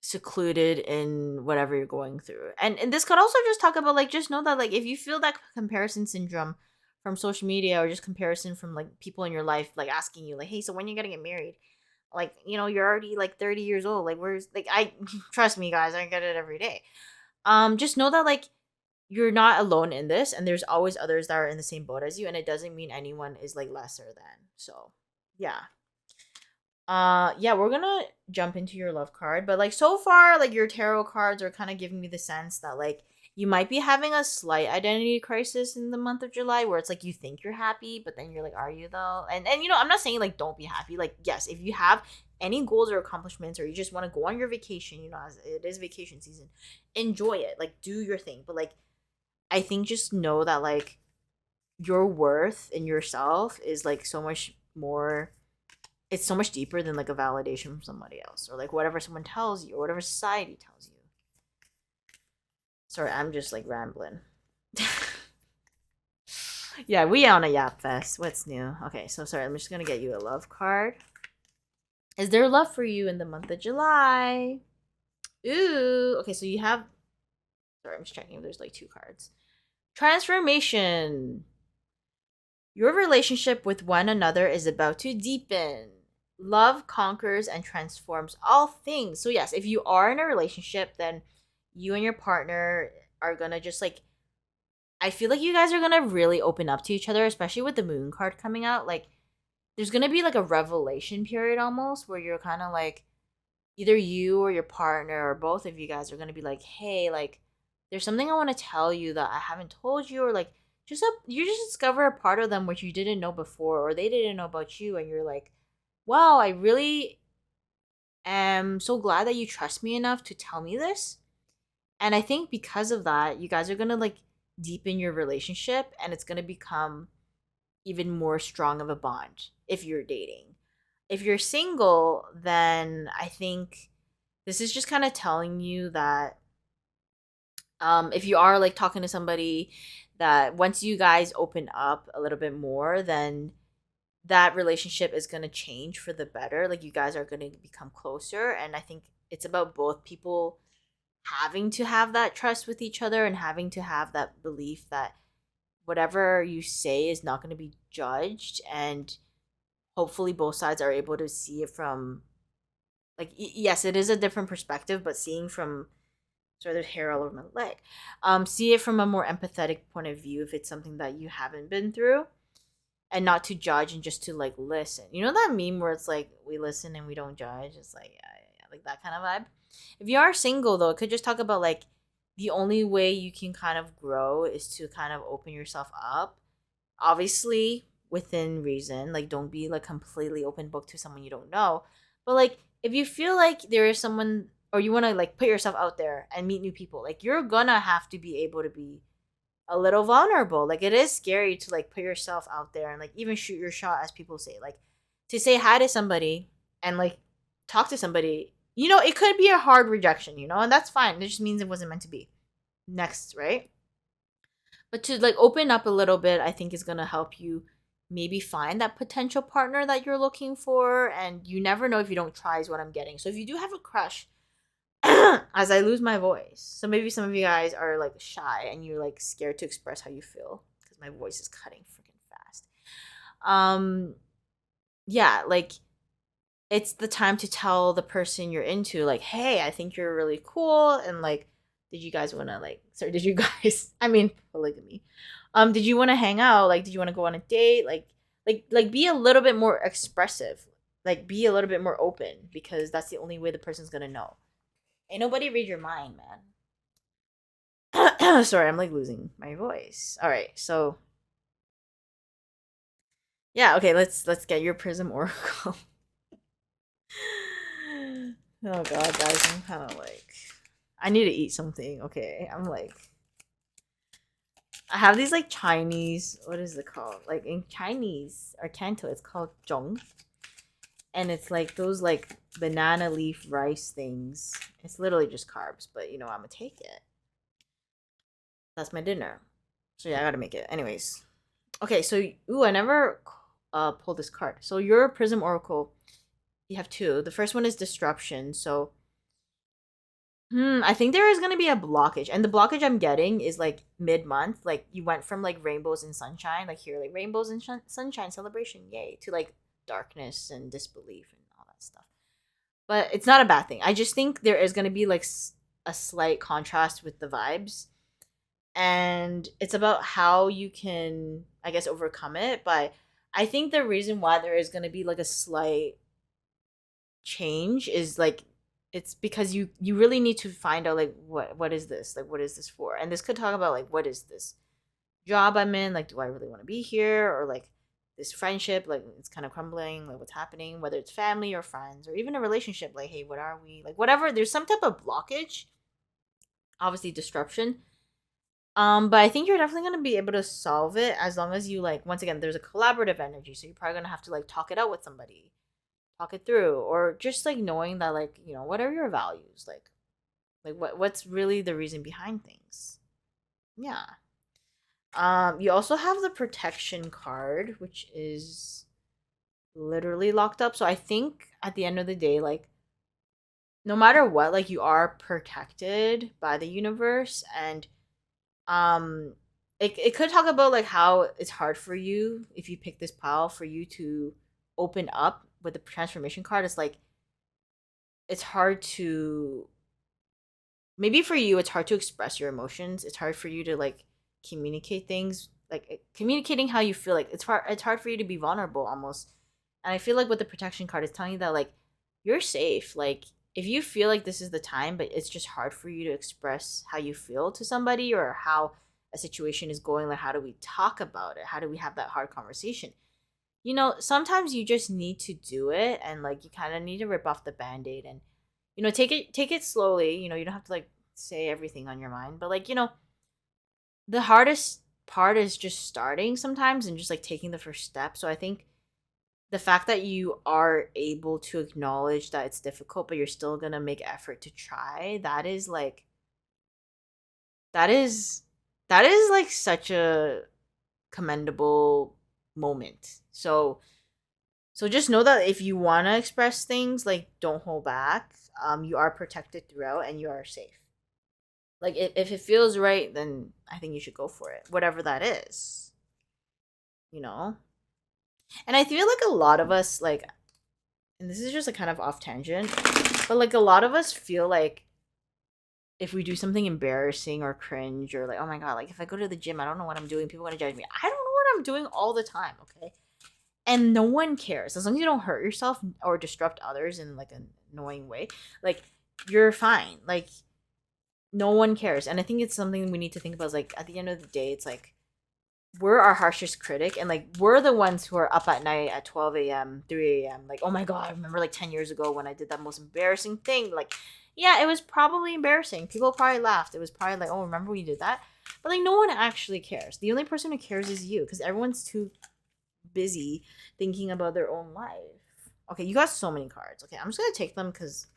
secluded in whatever you're going through. And this could also just talk about like, just know that like if you feel that comparison syndrome from social media, or just comparison from like people in your life like asking you like, hey, so when you gonna get married? Like, you're already like 30 years old. Like, where's like, I trust me guys, I get it every day. Just know that like you're not alone in this, and there's always others that are in the same boat as you, and it doesn't mean anyone is like lesser than. So yeah. Yeah, we're gonna jump into your love card, but like so far, like your tarot cards are kind of giving me the sense that like you might be having a slight identity crisis in the month of July, where it's like you think you're happy, but then you're like, are you though? And I'm not saying like don't be happy. Like yes, if you have any goals or accomplishments, or you just want to go on your vacation, as it is vacation season, enjoy it. Like do your thing, but like I think just know that like your worth in yourself is like so much more, it's so much deeper than like a validation from somebody else, or like whatever someone tells you, or whatever society tells you. Sorry, I'm just like rambling. Yeah, we on a yap fest. What's new? Okay, so sorry, I'm just gonna get you a love card. Is there love for you in the month of July? Ooh, okay, so you have, sorry, I'm just checking if there's like two cards. Transformation. Your relationship with one another is about to deepen. Love conquers and transforms all things. So, yes, if you are in a relationship, then you and your partner are gonna just like, I feel like you guys are gonna really open up to each other, especially with the moon card coming out. Like, there's gonna be like a revelation period almost where you're kind of like, either you or your partner or both of you guys are gonna be like, hey, like, there's something I want to tell you that I haven't told you, or like, you just discover a part of them which you didn't know before, or they didn't know about you, and you're like, wow, I really am so glad that you trust me enough to tell me this. And I think because of that, you guys are gonna like deepen your relationship, and it's gonna become even more strong of a bond if you're dating. If you're single, then I think this is just kind of telling you that if you are like talking to somebody, that once you guys open up a little bit more, then that relationship is going to change for the better. Like you guys are going to become closer, and I think it's about both people having to have that trust with each other, and having to have that belief that whatever you say is not going to be judged, and hopefully both sides are able to see it from like yes, it is a different perspective, but seeing from, sorry, there's hair all over my leg. See it from a more empathetic point of view if it's something that you haven't been through, and not to judge, and just to like listen. You know that meme where it's like we listen and we don't judge? It's like yeah, like that kind of vibe. If you are single though, it could just talk about like the only way you can kind of grow is to kind of open yourself up. Obviously within reason. Like don't be like completely open book to someone you don't know. But like if you feel like there is someone, or you want to like put yourself out there and meet new people, like you're gonna have to be able to be a little vulnerable. Like it is scary to like put yourself out there and like even shoot your shot, as people say. Like to say hi to somebody and like talk to somebody, it could be a hard rejection, and that's fine. It just means it wasn't meant to be. Next, right? But to like open up a little bit, I think is gonna help you maybe find that potential partner that you're looking for. And you never know if you don't try, is what I'm getting. So if you do have a crush, as I lose my voice, so maybe some of you guys are like shy and you're like scared to express how you feel because my voice is cutting freaking fast. Um, yeah, like it's the time to tell the person you're into, like, hey, I think you're really cool, and like, did you guys want to like, sorry, did you guys? I mean, polygamy. Did you want to hang out? Like, did you want to go on a date? Like, be a little bit more expressive. Like, be a little bit more open because that's the only way the person's gonna know. Ain't nobody read your mind, man. Sorry, I'm like losing my voice. All right, so yeah, okay, let's get your Prism Oracle. Oh god, guys, I'm kind of like, I need to eat something. Okay, I'm like, I have these like Chinese. What is it called? Like in Chinese or Canto, it's called zhong, and it's like those like banana leaf rice things. It's literally just carbs, but I'm gonna take it. That's my dinner. So yeah, I gotta make it. Anyways, okay. So I never pulled this card. So your Prism Oracle, you have two. The first one is disruption. So I think there is gonna be a blockage, and the blockage I'm getting is like mid-month. Like you went from like rainbows and sunshine, like here, like rainbows and sunshine celebration, yay, to like darkness and disbelief and all that stuff. But it's not a bad thing. I just think there is gonna be like a slight contrast with the vibes, and it's about how you can, I guess, overcome it. But I think the reason why there is gonna be like a slight change is like it's because you really need to find out like what is this, like what is this for, and this could talk about like what is this job I'm in, like do I really want to be here, or like this friendship, like it's kind of crumbling, like what's happening, whether it's family or friends or even a relationship, like hey, what are we, like whatever, there's some type of blockage, obviously disruption. But I think you're definitely going to be able to solve it as long as you like, once again, there's a collaborative energy, so you're probably going to have to like talk it out with somebody, talk it through, or just like knowing that like what are your values, like what's really the reason behind things. Yeah. You also have the protection card, which is literally locked up, so I think at the end of the day, like no matter what, like you are protected by the universe. And um it could talk about like how it's hard for you if you pick this pile for you to open up with the transformation card. It's like it's hard to, maybe for you it's hard to express your emotions, it's hard for you to like communicate things, like communicating how you feel, like it's hard for you to be vulnerable almost. And I feel like with the protection card, it's telling you that like you're safe, like if you feel like this is the time but it's just hard for you to express how you feel to somebody or how a situation is going, like how do we talk about it, how do we have that hard conversation, sometimes you just need to do it, and like you kind of need to rip off the band-aid and take it slowly. You don't have to like say everything on your mind, but like the hardest part is just starting sometimes and just like taking the first step. So I think the fact that you are able to acknowledge that it's difficult but you're still going to make effort to try, that is like such a commendable moment. So just know that if you want to express things, like don't hold back. You are protected throughout and you are safe. Like if it feels right, then I think you should go for it, whatever that is. You know. And I feel like a lot of us like, and this is just a kind of off tangent, but like a lot of us feel like if we do something embarrassing or cringe or like, oh my god, like if I go to the gym, I don't know what I'm doing, people are gonna judge me. I don't know what I'm doing all the time, okay? And no one cares as long as you don't hurt yourself or disrupt others in like an annoying way. Like you're fine. Like no one cares. And I think it's something we need to think about. Is like at the end of the day, it's like we're our harshest critic, and like we're the ones who are up at night at 12 a.m., 3 a.m. Like, oh my god, I remember like 10 years ago when I did that most embarrassing thing. Like, yeah, it was probably embarrassing. People probably laughed. It was probably like, oh, remember when you did that? But like no one actually cares. The only person who cares is you, because everyone's too busy thinking about their own life. Okay, you got so many cards. Okay, I'm just gonna take them because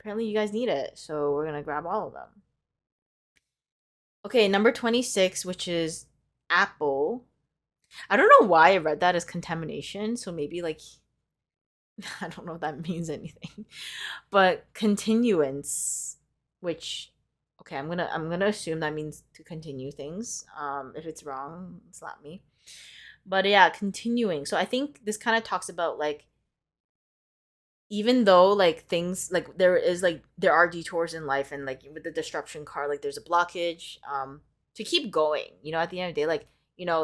apparently you guys need it. So we're gonna grab all of them. Okay, number 26, which is Apple. I don't know why I read that as contamination. So maybe like I don't know if that means anything, but continuance, which okay, I'm gonna assume that means to continue things. If it's wrong, slap me. But yeah, continuing. So I think this kind of talks about like even though like things like there are detours in life and like with the disruption card like there's a blockage to keep going, at the end of the day, like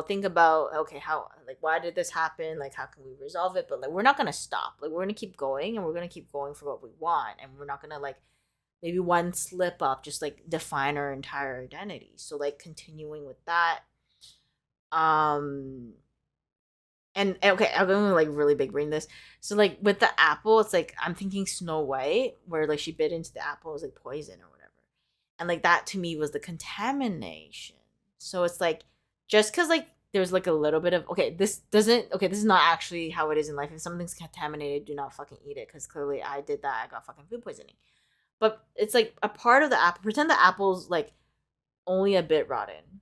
think about okay, how like why did this happen, like how can we resolve it, but like we're not going to stop, like we're going to keep going and we're going to keep going for what we want, and we're not going to like maybe one slip up just like define our entire identity. So like continuing with that, um and okay, I'm going to like really big brain this. So like with the apple, it's like I'm thinking Snow White, where like she bit into the apple, it was like poison or whatever, and like that to me was the contamination. So it's like just because like there's like a little bit of okay, this is not actually how it is in life. If something's contaminated, do not fucking eat it because clearly I did that. I got fucking food poisoning. But it's like a part of the apple. Pretend the apple's like only a bit rotten.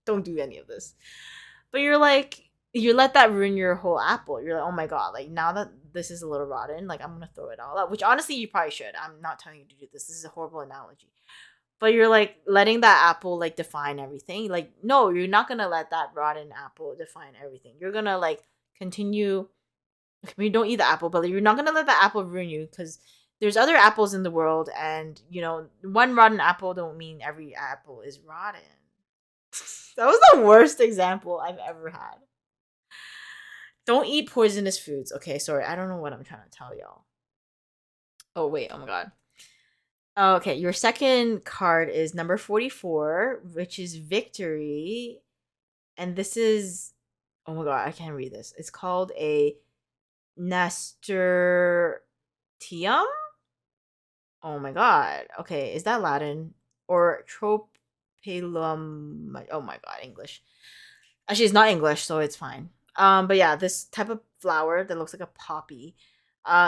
Don't do any of this. But you're like, you let that ruin your whole apple. You're like, oh my god, like now that this is a little rotten, like I'm gonna throw it all out. Which honestly, you probably should. I'm not telling you to do this. This is a horrible analogy. But you're like letting that apple like define everything. Like, no, you're not gonna let that rotten apple define everything. You're gonna like continue. I mean, don't eat the apple, but you're not gonna let the apple ruin you because there's other apples in the world, and one rotten apple don't mean every apple is rotten. That was the worst example I've ever had. Don't eat poisonous foods. Okay, sorry. I don't know what I'm trying to tell y'all. Oh, wait. Oh my god. Okay, your second card is number 44, which is victory. And this is, oh my god, I can't read this. It's called a nasturtium? Oh my god. Okay, is that Latin? Or tropilum? Oh my god, English. Actually, it's not English, so it's fine. But yeah, this type of flower that looks like a poppy.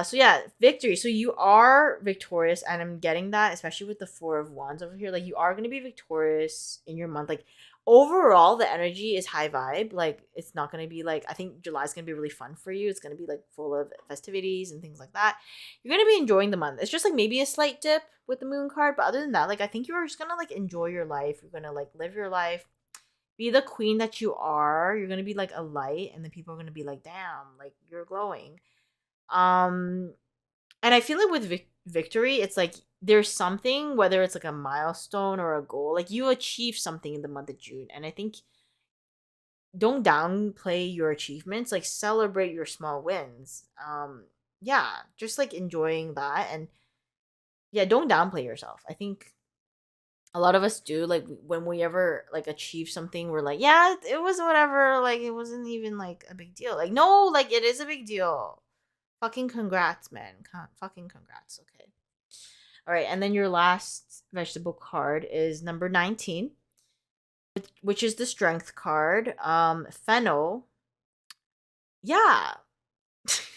So yeah, victory. So you are victorious, and I'm getting that, especially with the Four of Wands over here. Like you are gonna be victorious in your month. Like overall, the energy is high vibe. Like it's not gonna be like, I think July's gonna be really fun for you. It's gonna be like full of festivities and things like that. You're gonna be enjoying the month. It's just like maybe a slight dip with the moon card, but other than that, like I think you're just gonna like enjoy your life. You're gonna like live your life, be the queen that you are. You're gonna be like a light, and then people are gonna be like, damn, like you're glowing. um and I feel like with victory, it's like there's something, whether it's like a milestone or a goal, like you achieve something in the month of June, and I think don't downplay your achievements, like celebrate your small wins. Yeah, just like enjoying that, and yeah, don't downplay yourself. I think a lot of us do, like when we ever like achieve something, we're like, yeah, it was whatever, like it wasn't even like a big deal. Like no, like it is a big deal. Fucking congrats, man. Fucking congrats. Okay. All right, and then your last vegetable card is number 19, which is the strength card. Fennel. Yeah.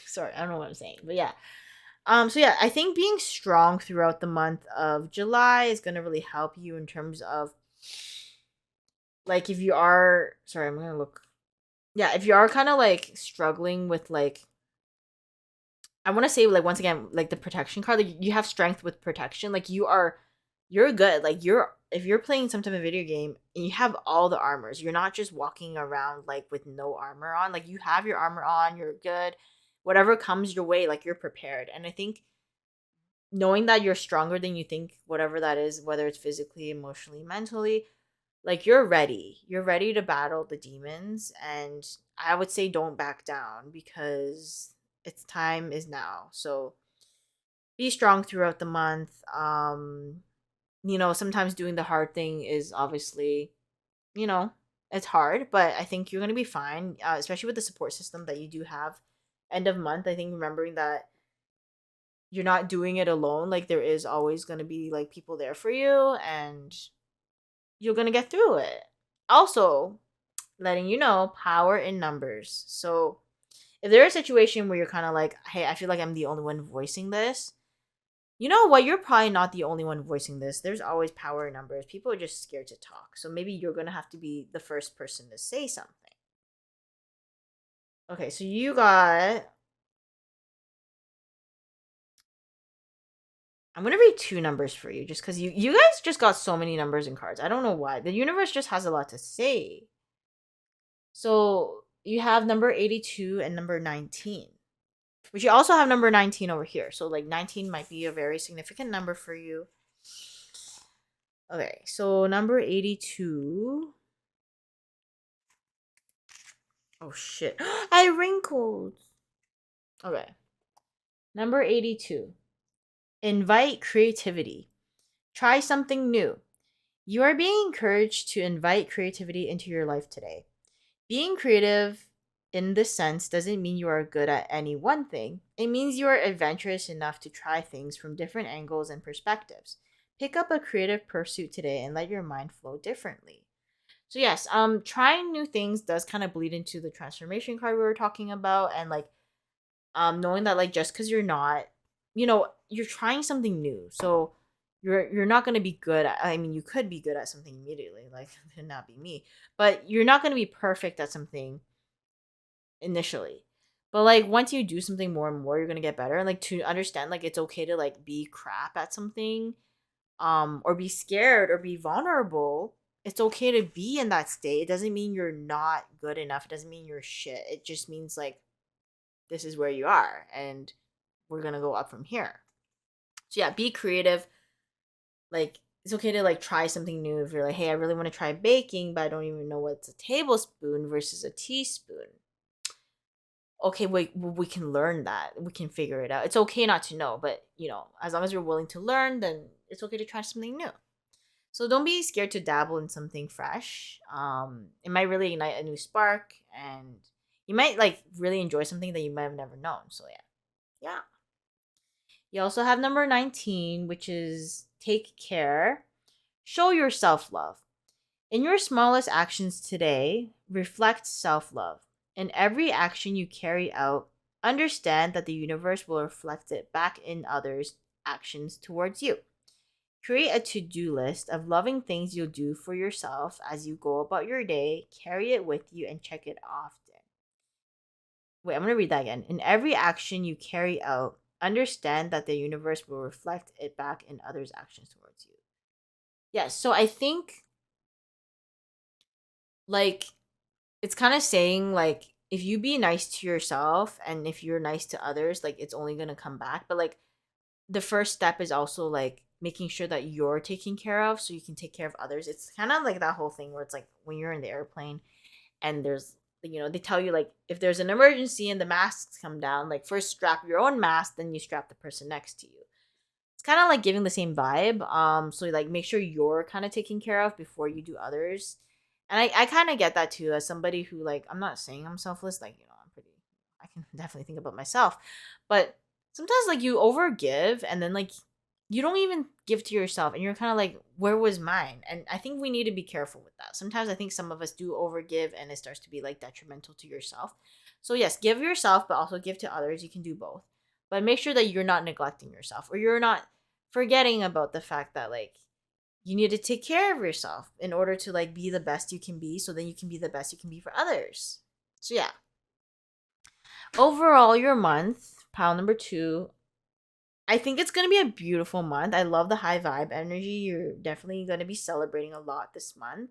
Sorry, I don't know what I'm saying, but yeah. So yeah, I think being strong throughout the month of July is gonna really help you in terms of like if you are, sorry, I'm gonna look. Yeah, if you are kind of like struggling with like, I want to say like once again like the protection card, like you have strength with protection, like you're good, like you're, if you're playing some type of video game and you have all the armors, you're not just walking around like with no armor on, like you have your armor on, you're good, whatever comes your way, like you're prepared. And I think knowing that you're stronger than you think, whatever that is, whether it's physically, emotionally, mentally, like you're ready to battle the demons. And I would say don't back down because its time is now. So be strong throughout the month. Sometimes doing the hard thing is obviously, you know, it's hard, but I think you're going to be fine, especially with the support system that you do have. End of month, I think remembering that you're not doing it alone. Like there is always going to be like people there for you, and you're going to get through it. Also, letting you know, power in numbers. So if there's a situation where you're kind of like, hey, I feel like I'm the only one voicing this, you know what? You're probably not the only one voicing this. There's always power in numbers. People are just scared to talk. So maybe you're going to have to be the first person to say something. Okay, so you got. I'm gonna read two numbers for you, just because you guys just got so many numbers and cards. I don't know why. The universe just has a lot to say. So you have number 82 and number 19. But you also have number 19 over here. So like 19 might be a very significant number for you. Okay, so number 82. Oh shit. I wrinkled. Okay. Number 82. Invite creativity. Try something new. You are being encouraged to invite creativity into your life today. Being creative in this sense doesn't mean you are good at any one thing. It means you are adventurous enough to try things from different angles and perspectives. Pick up a creative pursuit today and let your mind flow differently. So yes, trying new things does kind of bleed into the transformation card we were talking about, and like knowing that like just because you're not, you're trying something new, so you're not going to be good at, I mean, you could be good at something immediately, like could not be me, but you're not going to be perfect at something initially. But like once you do something more and more, you're going to get better, and like to understand like it's okay to like be crap at something, or be scared or be vulnerable. It's okay to be in that state. It doesn't mean you're not good enough. It doesn't mean you're shit. It just means like this is where you are, and we're gonna go up from here. So yeah, be creative. Like it's okay to like try something new. If you're like, hey, I really want to try baking, but I don't even know what's a tablespoon versus a teaspoon. Okay, we can learn that. We can figure it out. It's okay not to know, but as long as you're willing to learn, then it's okay to try something new. So don't be scared to dabble in something fresh. It might really ignite a new spark, and you might like really enjoy something that you might have never known. So yeah. You also have number 19, which is take care. Show your self love. In your smallest actions today, reflect self love. In every action you carry out, understand that the universe will reflect it back in others' actions towards you. Create a to do list of loving things you'll do for yourself as you go about your day, carry it with you, and check it often. Wait, I'm going to read that again. In every action you carry out, understand that the universe will reflect it back in others' actions towards you. Yeah, so I think like it's kind of saying like if you be nice to yourself and if you're nice to others, like it's only going to come back. But like the first step is also like making sure that you're taken care of so you can take care of others. It's kind of like that whole thing where it's like when you're in the airplane and there's they tell you like if there's an emergency and the masks come down, like first strap your own mask, then you strap the person next to you. It's kind of like giving the same vibe. So like make sure you're kind of taken care of before you do others. And I kind of get that too, as somebody who like, I'm not saying I'm selfless, like I'm pretty, I can definitely think about myself, but sometimes like you overgive and then like you don't even give to yourself and you're kind of like, where was mine? And I think we need to be careful with that. Sometimes I think some of us do overgive and it starts to be like detrimental to yourself. So yes, give yourself but also give to others. You can do both, but make sure that you're not neglecting yourself or you're not forgetting about the fact that like you need to take care of yourself in order to like be the best you can be, so then you can be the best you can be for others. So yeah, overall your month, pile number 2, I think it's going to be a beautiful month. I love the high vibe energy. You're definitely going to be celebrating a lot this month.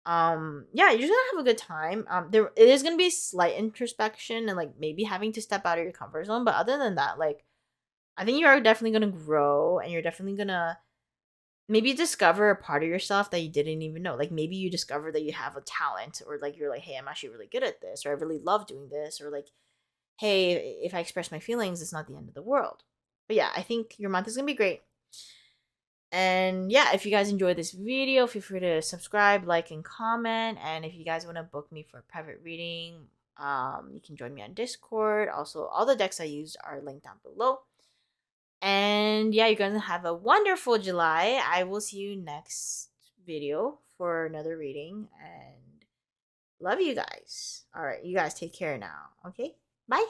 Yeah, you're just going to have a good time. There it is going to be slight introspection and like maybe having to step out of your comfort zone, but other than that, like I think you are definitely going to grow and you're definitely going to maybe discover a part of yourself that you didn't even know. Like maybe you discover that you have a talent, or like you're like, hey, I'm actually really good at this, or I really love doing this, or like, hey, if I express my feelings, it's not the end of the world. But yeah, I think your month is gonna be great. And yeah, if you guys enjoyed this video, feel free to subscribe, like, and comment. And if you guys want to book me for a private reading, you can join me on Discord. Also, all the decks I used are linked down below. And yeah, you're gonna have a wonderful July. I will see you next video for another reading. And love you guys. All right, you guys take care now. Okay, bye.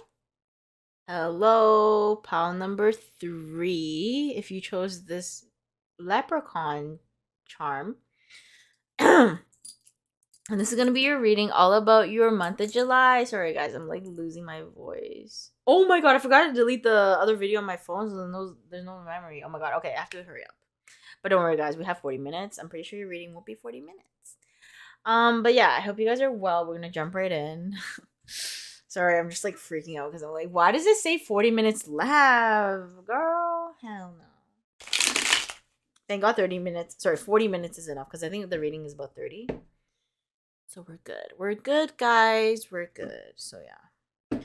Hello, pile number 3. If you chose this leprechaun charm, And this is gonna be your reading all about your month of July. Sorry guys, I'm like losing my voice. Oh my god, I forgot to delete the other video on my phone, so there's no memory. Oh my god, okay, I have to hurry up. But don't worry guys, we have 40 minutes. I'm pretty sure your reading won't be 40 minutes. But yeah, I hope you guys are well. We're gonna jump right in. Sorry, I'm just like freaking out because I'm like, why does it say 40 minutes left? Girl, hell no. Thank God 30 minutes. Sorry, 40 minutes is enough because I think the reading is about 30. So we're good. We're good, guys. We're good. So yeah.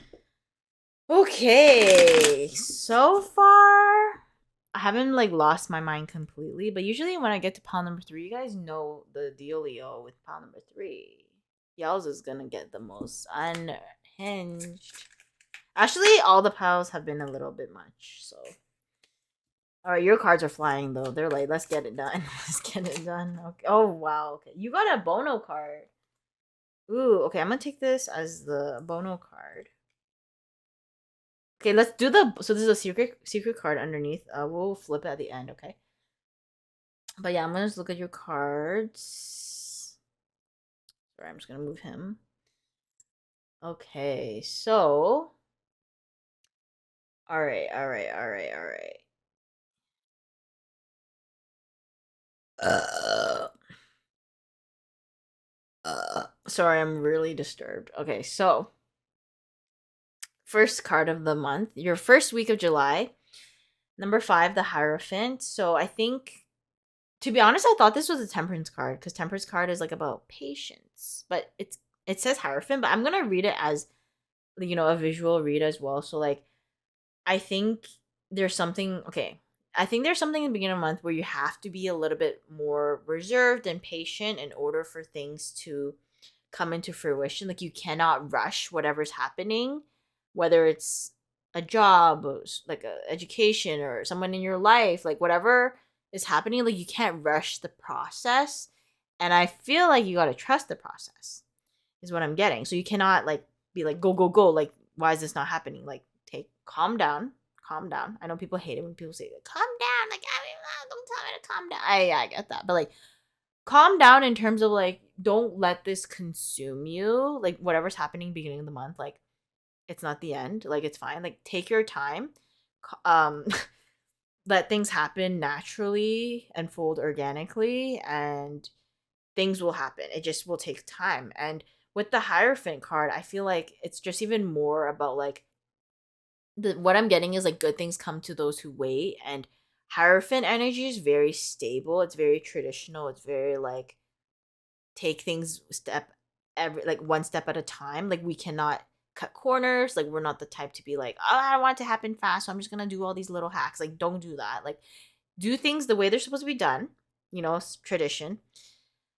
Okay. So far, I haven't like lost my mind completely, but usually when I get to pile number 3, you guys know the dealio with pile number 3. Y'all's is gonna get the most unhinged. Actually, all the piles have been a little bit much, so. Alright, your cards are flying though. They're like, let's get it done. Let's get it done. Okay. Oh wow, okay. You got a Bono card. Ooh, okay, I'm gonna take this as the Bono card. Okay, let's do the so this is a secret card underneath. We'll flip it at the end, okay? But yeah, I'm gonna just look at your cards. Sorry, I'm just gonna move him. Okay, so alright. Sorry, I'm really disturbed. Okay, so first card of the month, your first week of July. Number 5, the Hierophant. So I think, to be honest, I thought this was a Temperance card because Temperance card is like about patience, but it says Hierophant, but I'm gonna read it as a visual read as well. So like, I think there's something. Okay, I think there's something in the beginning of the month where you have to be a little bit more reserved and patient in order for things to come into fruition. Like you cannot rush whatever's happening, whether it's a job, or like a education, or someone in your life, like whatever is happening, like you can't rush the process. And I feel like you gotta trust the process, is what I'm getting. So you cannot like be like go go go. Like why is this not happening? Like calm down, calm down. I know people hate it when people say calm down. Like don't tell me to calm down. I get that, but like calm down in terms of like don't let this consume you, like whatever's happening beginning of the month, like it's not the end, like it's fine, like take your time. um Let things happen naturally, unfold organically, and things will happen. It just will take time. And with the Hierophant card, I feel like it's just even more about like what I'm getting is like good things come to those who wait. And Hierophant energy is very stable, it's very traditional, it's very like take things one step at a time. Like we cannot cut corners. Like we're not the type to be like, oh, I want it to happen fast, so I'm just gonna do all these little hacks. Like don't do that. Like do things the way they're supposed to be done. Tradition,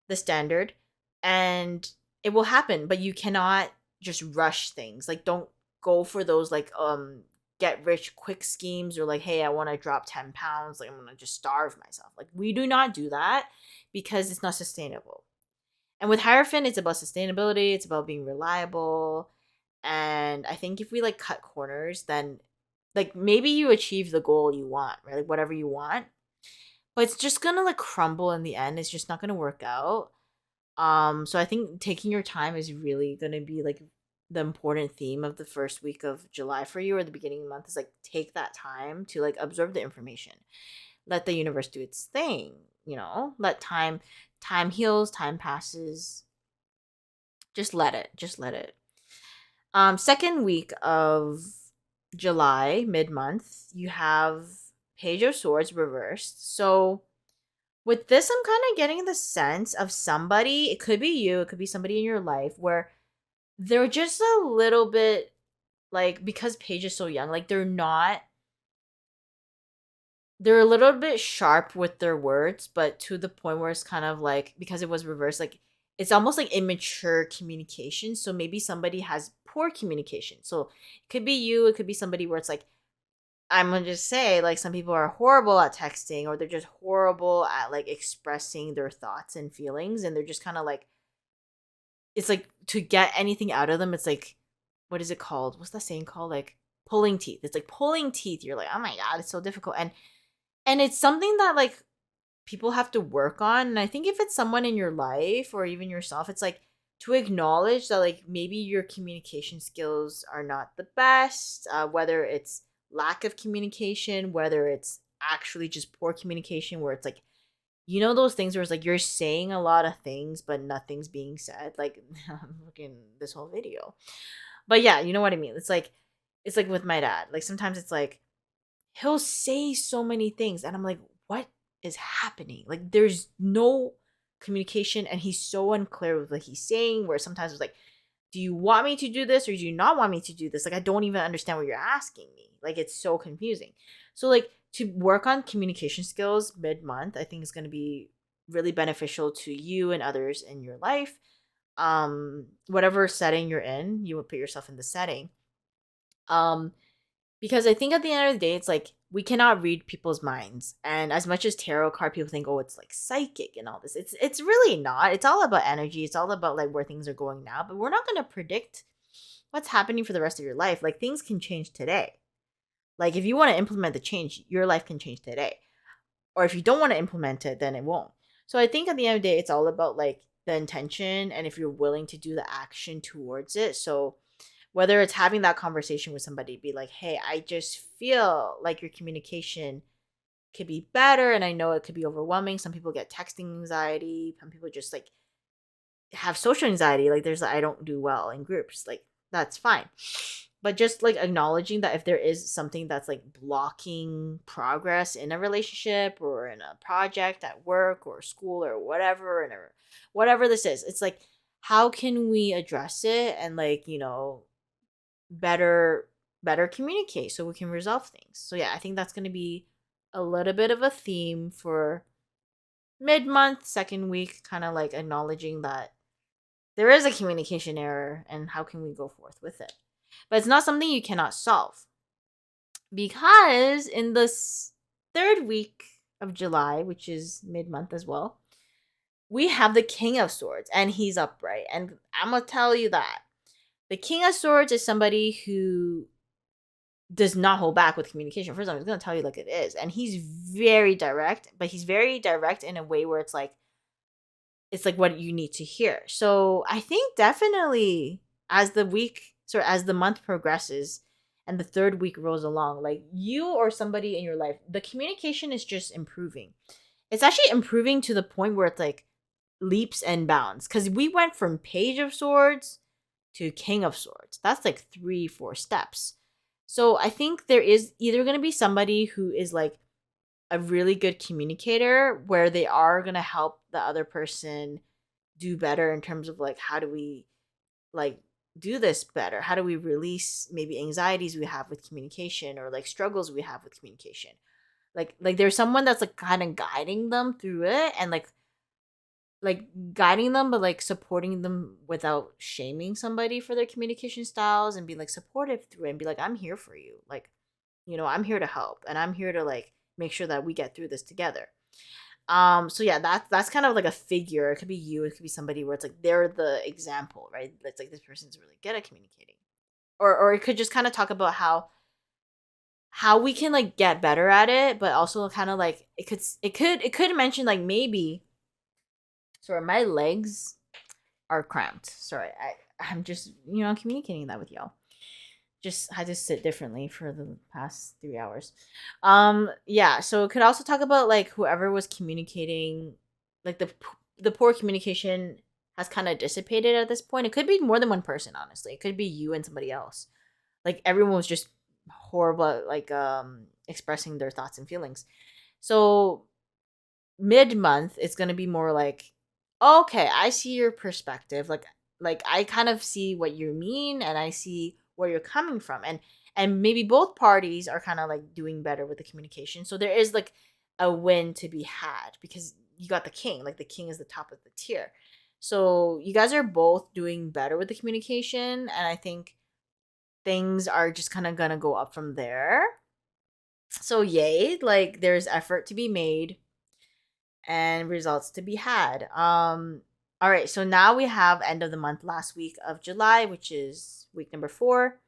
the standard, and it will happen. But you cannot just rush things. Like don't go for those like get rich quick schemes, or like, hey, I want to drop 10 pounds, like I'm gonna just starve myself. Like we do not do that because it's not sustainable. And with Hierophant, it's about sustainability, it's about being reliable. And I think if we like cut corners, then like maybe you achieve the goal you want, right? Like whatever you want, but it's just gonna like crumble in the end. It's just not gonna work out. So I think taking your time is really gonna be like the important theme of the first week of July for you, or the beginning of the month, is like take that time to like absorb the information. Let the universe do its thing. Let time heals, time passes. Just let it. Second week of July, mid-month, you have Page of Swords reversed. So with this, I'm kind of getting the sense of somebody, it could be you, it could be somebody in your life, where they're just a little bit like, because Page is so young, like they're a little bit sharp with their words, but to the point where it's kind of like, because it was reversed, like it's almost like immature communication. So maybe somebody has poor communication. So it could be you, it could be somebody where it's like, I'm gonna just say, like, some people are horrible at texting, or they're just horrible at like expressing their thoughts and feelings, and they're just kind of like, it's like to get anything out of them, it's like, what is it called? What's that saying called? Like pulling teeth. It's like pulling teeth. You're like, oh my god, it's so difficult. And it's something that like people have to work on. And I think if it's someone in your life or even yourself, it's like to acknowledge that like maybe your communication skills are not the best, whether it's lack of communication, whether it's actually just poor communication, where it's like, you know, those things where it's like you're saying a lot of things but nothing's being said, like looking this whole video. But yeah, you know what I mean. It's like with my dad, like sometimes it's like he'll say so many things and I'm like, what is happening? Like there's no communication and he's so unclear with what he's saying, where sometimes it's like, do you want me to do this or do you not want me to do this? Like I don't even understand what you're asking me. Like it's so confusing. So like to work on communication skills mid-month, I think is going to be really beneficial to you and others in your life. Whatever setting you're in, you would put yourself in the setting. Um because I think at the end of the day, it's like we cannot read people's minds. And as much as tarot card people think, oh, it's like psychic and all this, it's really not. It's all about energy. It's all about like where things are going now. But we're not gonna predict what's happening for the rest of your life. Like things can change today. Like if you want to implement the change, your life can change today. Or if you don't want to implement it, then it won't. So I think at the end of the day, it's all about like the intention and if you're willing to do the action towards it. So whether it's having that conversation with somebody, be like, hey, I just feel like your communication could be better. And I know it could be overwhelming. Some people get texting anxiety. Some people just like have social anxiety. Like there's, I don't do well in groups. Like that's fine. But just like acknowledging that if there is something that's like blocking progress in a relationship or in a project at work or school or whatever, and whatever this is, it's like, how can we address it and like, you know, better communicate so we can resolve things. So yeah, I think that's going to be a little bit of a theme for mid-month, second week, kind of like acknowledging that there is a communication error and how can we go forth with it. But it's not something you cannot solve. Because in this third week of July, which is mid-month as well, we have the King of Swords and he's upright. And I'm going to tell you that the King of Swords is somebody who does not hold back with communication. First, I'm just going to tell you like it is. And he's very direct, but he's very direct in a way where it's like what you need to hear. So I think definitely as the month progresses and the third week rolls along, like you or somebody in your life, the communication is just improving. It's actually improving to the point where it's like leaps and bounds. Because we went from Page of Swords to King of Swords. That's like 3-4 steps. So I think there is either going to be somebody who is like a really good communicator where they are going to help the other person do better in terms of like, how do we like do this better? How do we release maybe anxieties we have with communication or like struggles we have with communication? Like there's someone that's like kind of guiding them through it and like guiding them but like supporting them without shaming somebody for their communication styles and being like supportive through it and be like, I'm here for you, like, you know, I'm here to help and I'm here to like make sure that we get through this together. So yeah, that's kind of like a figure. It could be you, it could be somebody where it's like they're the example, right? It's like this person's really good at communicating. Or it could just kind of talk about how we can like get better at it, but also kind of like it could mention like maybe, sorry, my legs are cramped. Sorry, I'm just, you know, communicating that with y'all. Just had to sit differently for the past 3 hours. Yeah, so it could also talk about like whoever was communicating, like the poor communication has kind of dissipated at this point. It could be more than one person, honestly. It could be you and somebody else. Like everyone was just horrible at like expressing their thoughts and feelings. So mid-month it's going to be more like, okay, I see your perspective, like I kind of see what you mean and I see where you're coming from, and maybe both parties are kind of like doing better with the communication, so there is like a win to be had because you got the king, like the king is the top of the tier, so you guys are both doing better with the communication, and I think things are just kind of gonna go up from there. So yay, like there's effort to be made and results to be had. All right, so now we have end of the month, last week of July, which is week number 4.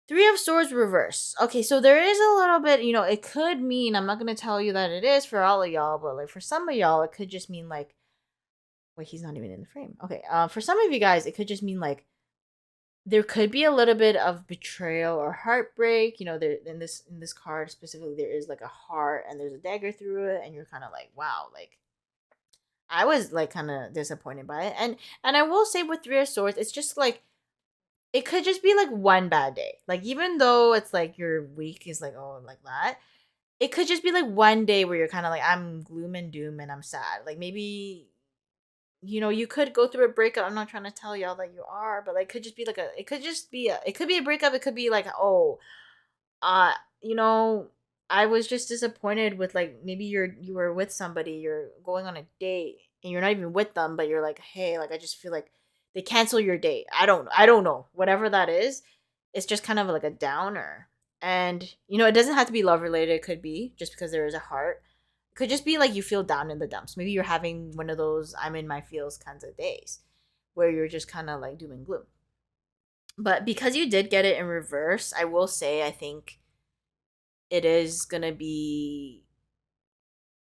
Three of Swords reverse. Okay, so there is a little bit, you know, it could mean, I'm not going to tell you that it is for all of y'all, but like for some of y'all, it could just mean like Wait, he's not even in the frame. Okay. For some of you guys, it could just mean like there could be a little bit of betrayal or heartbreak. You know, there in this card specifically, there is like a heart and there's a dagger through it, and you're kind of like, wow, like I was like kind of disappointed by it. And I will say with Three of Swords, it's just like it could just be like one bad day. Like even though it's like your week is like oh like that, it could just be like one day where you're kind of like I'm gloom and doom and I'm sad. Like maybe you could go through a breakup. I'm not trying to tell y'all that you are, but like, could just be like it could be a breakup. It could be like, oh, uh, you know, I was just disappointed with like maybe you were with somebody, you're going on a date, and you're not even with them, but you're like, hey, like I just feel like they cancel your date. I don't know, whatever that is. It's just kind of like a downer, and it doesn't have to be love related. It could be just because there is a heart could just be like you feel down in the dumps. Maybe you're having one of those I'm in my feels kinds of days where you're just kind of like doom and gloom. But because you did get it in reverse, I will say I think it is going to be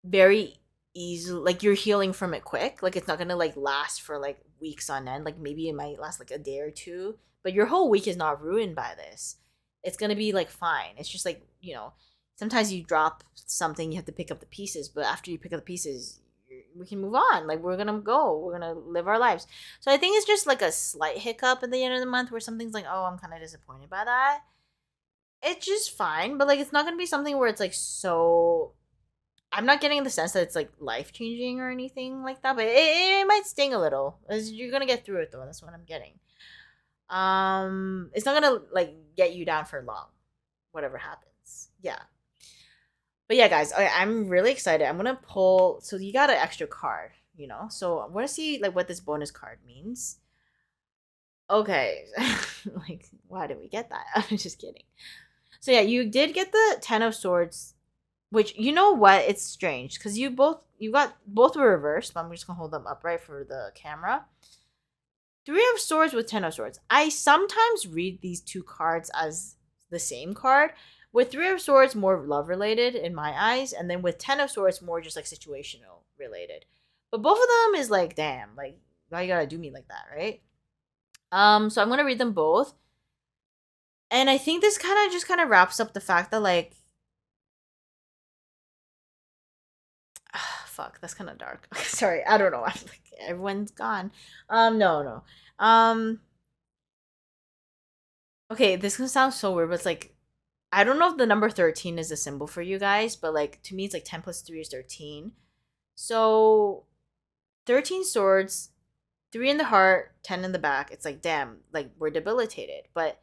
very easy. Like you're healing from it quick. Like it's not going to like last for like weeks on end. Like maybe it might last like a day or two, but your whole week is not ruined by this. It's going to be like fine. It's just like, sometimes you drop something, you have to pick up the pieces, but after you pick up the pieces, we can move on. Like we're gonna go, we're gonna live our lives. So I think it's just like a slight hiccup at the end of the month where something's like, oh, I'm kind of disappointed by that. It's just fine, but like it's not gonna be something where it's like so. I'm not getting the sense that it's like life changing or anything like that, but it might sting a little. You're gonna get through it though. That's what I'm getting. It's not gonna like get you down for long, whatever happens. Yeah. But yeah, guys, I'm really excited. I'm gonna pull. So you got an extra card, So I want to see like what this bonus card means. Okay, like why did we get that? I'm just kidding. So yeah, you did get the Ten of Swords, which you know what? It's strange because you got both were reversed. But I'm just gonna hold them upright for the camera. Three of Swords with Ten of Swords. I sometimes read these two cards as the same card. With Three of Swords, more love related in my eyes, and then with Ten of Swords, more just like situational related. But both of them is like, damn, like why you gotta do me like that, right? So I'm gonna read them both, and I think this kind of wraps up the fact that like, fuck, that's kind of dark. Sorry, I don't know. I'm like everyone's gone. No, no. Okay, this gonna sound so weird, but it's like I don't know if the number 13 is a symbol for you guys, but like to me it's like 10 plus 3 is 13. So 13 swords, 3 in the heart, 10 in the back. It's like damn, like we're debilitated. But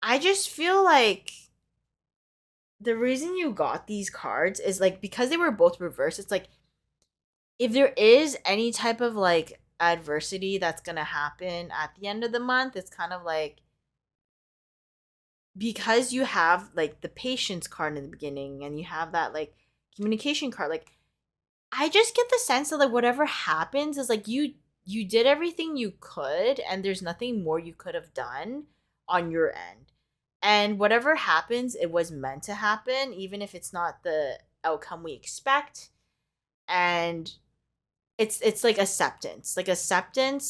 I just feel like the reason you got these cards is like because they were both reversed. It's like if there is any type of like adversity that's going to happen at the end of the month, it's kind of like because you have like the patience card in the beginning and you have that like communication card, like I just get the sense that like whatever happens is like you did everything you could and there's nothing more you could have done on your end. And whatever happens, it was meant to happen, even if it's not the outcome we expect. And it's like acceptance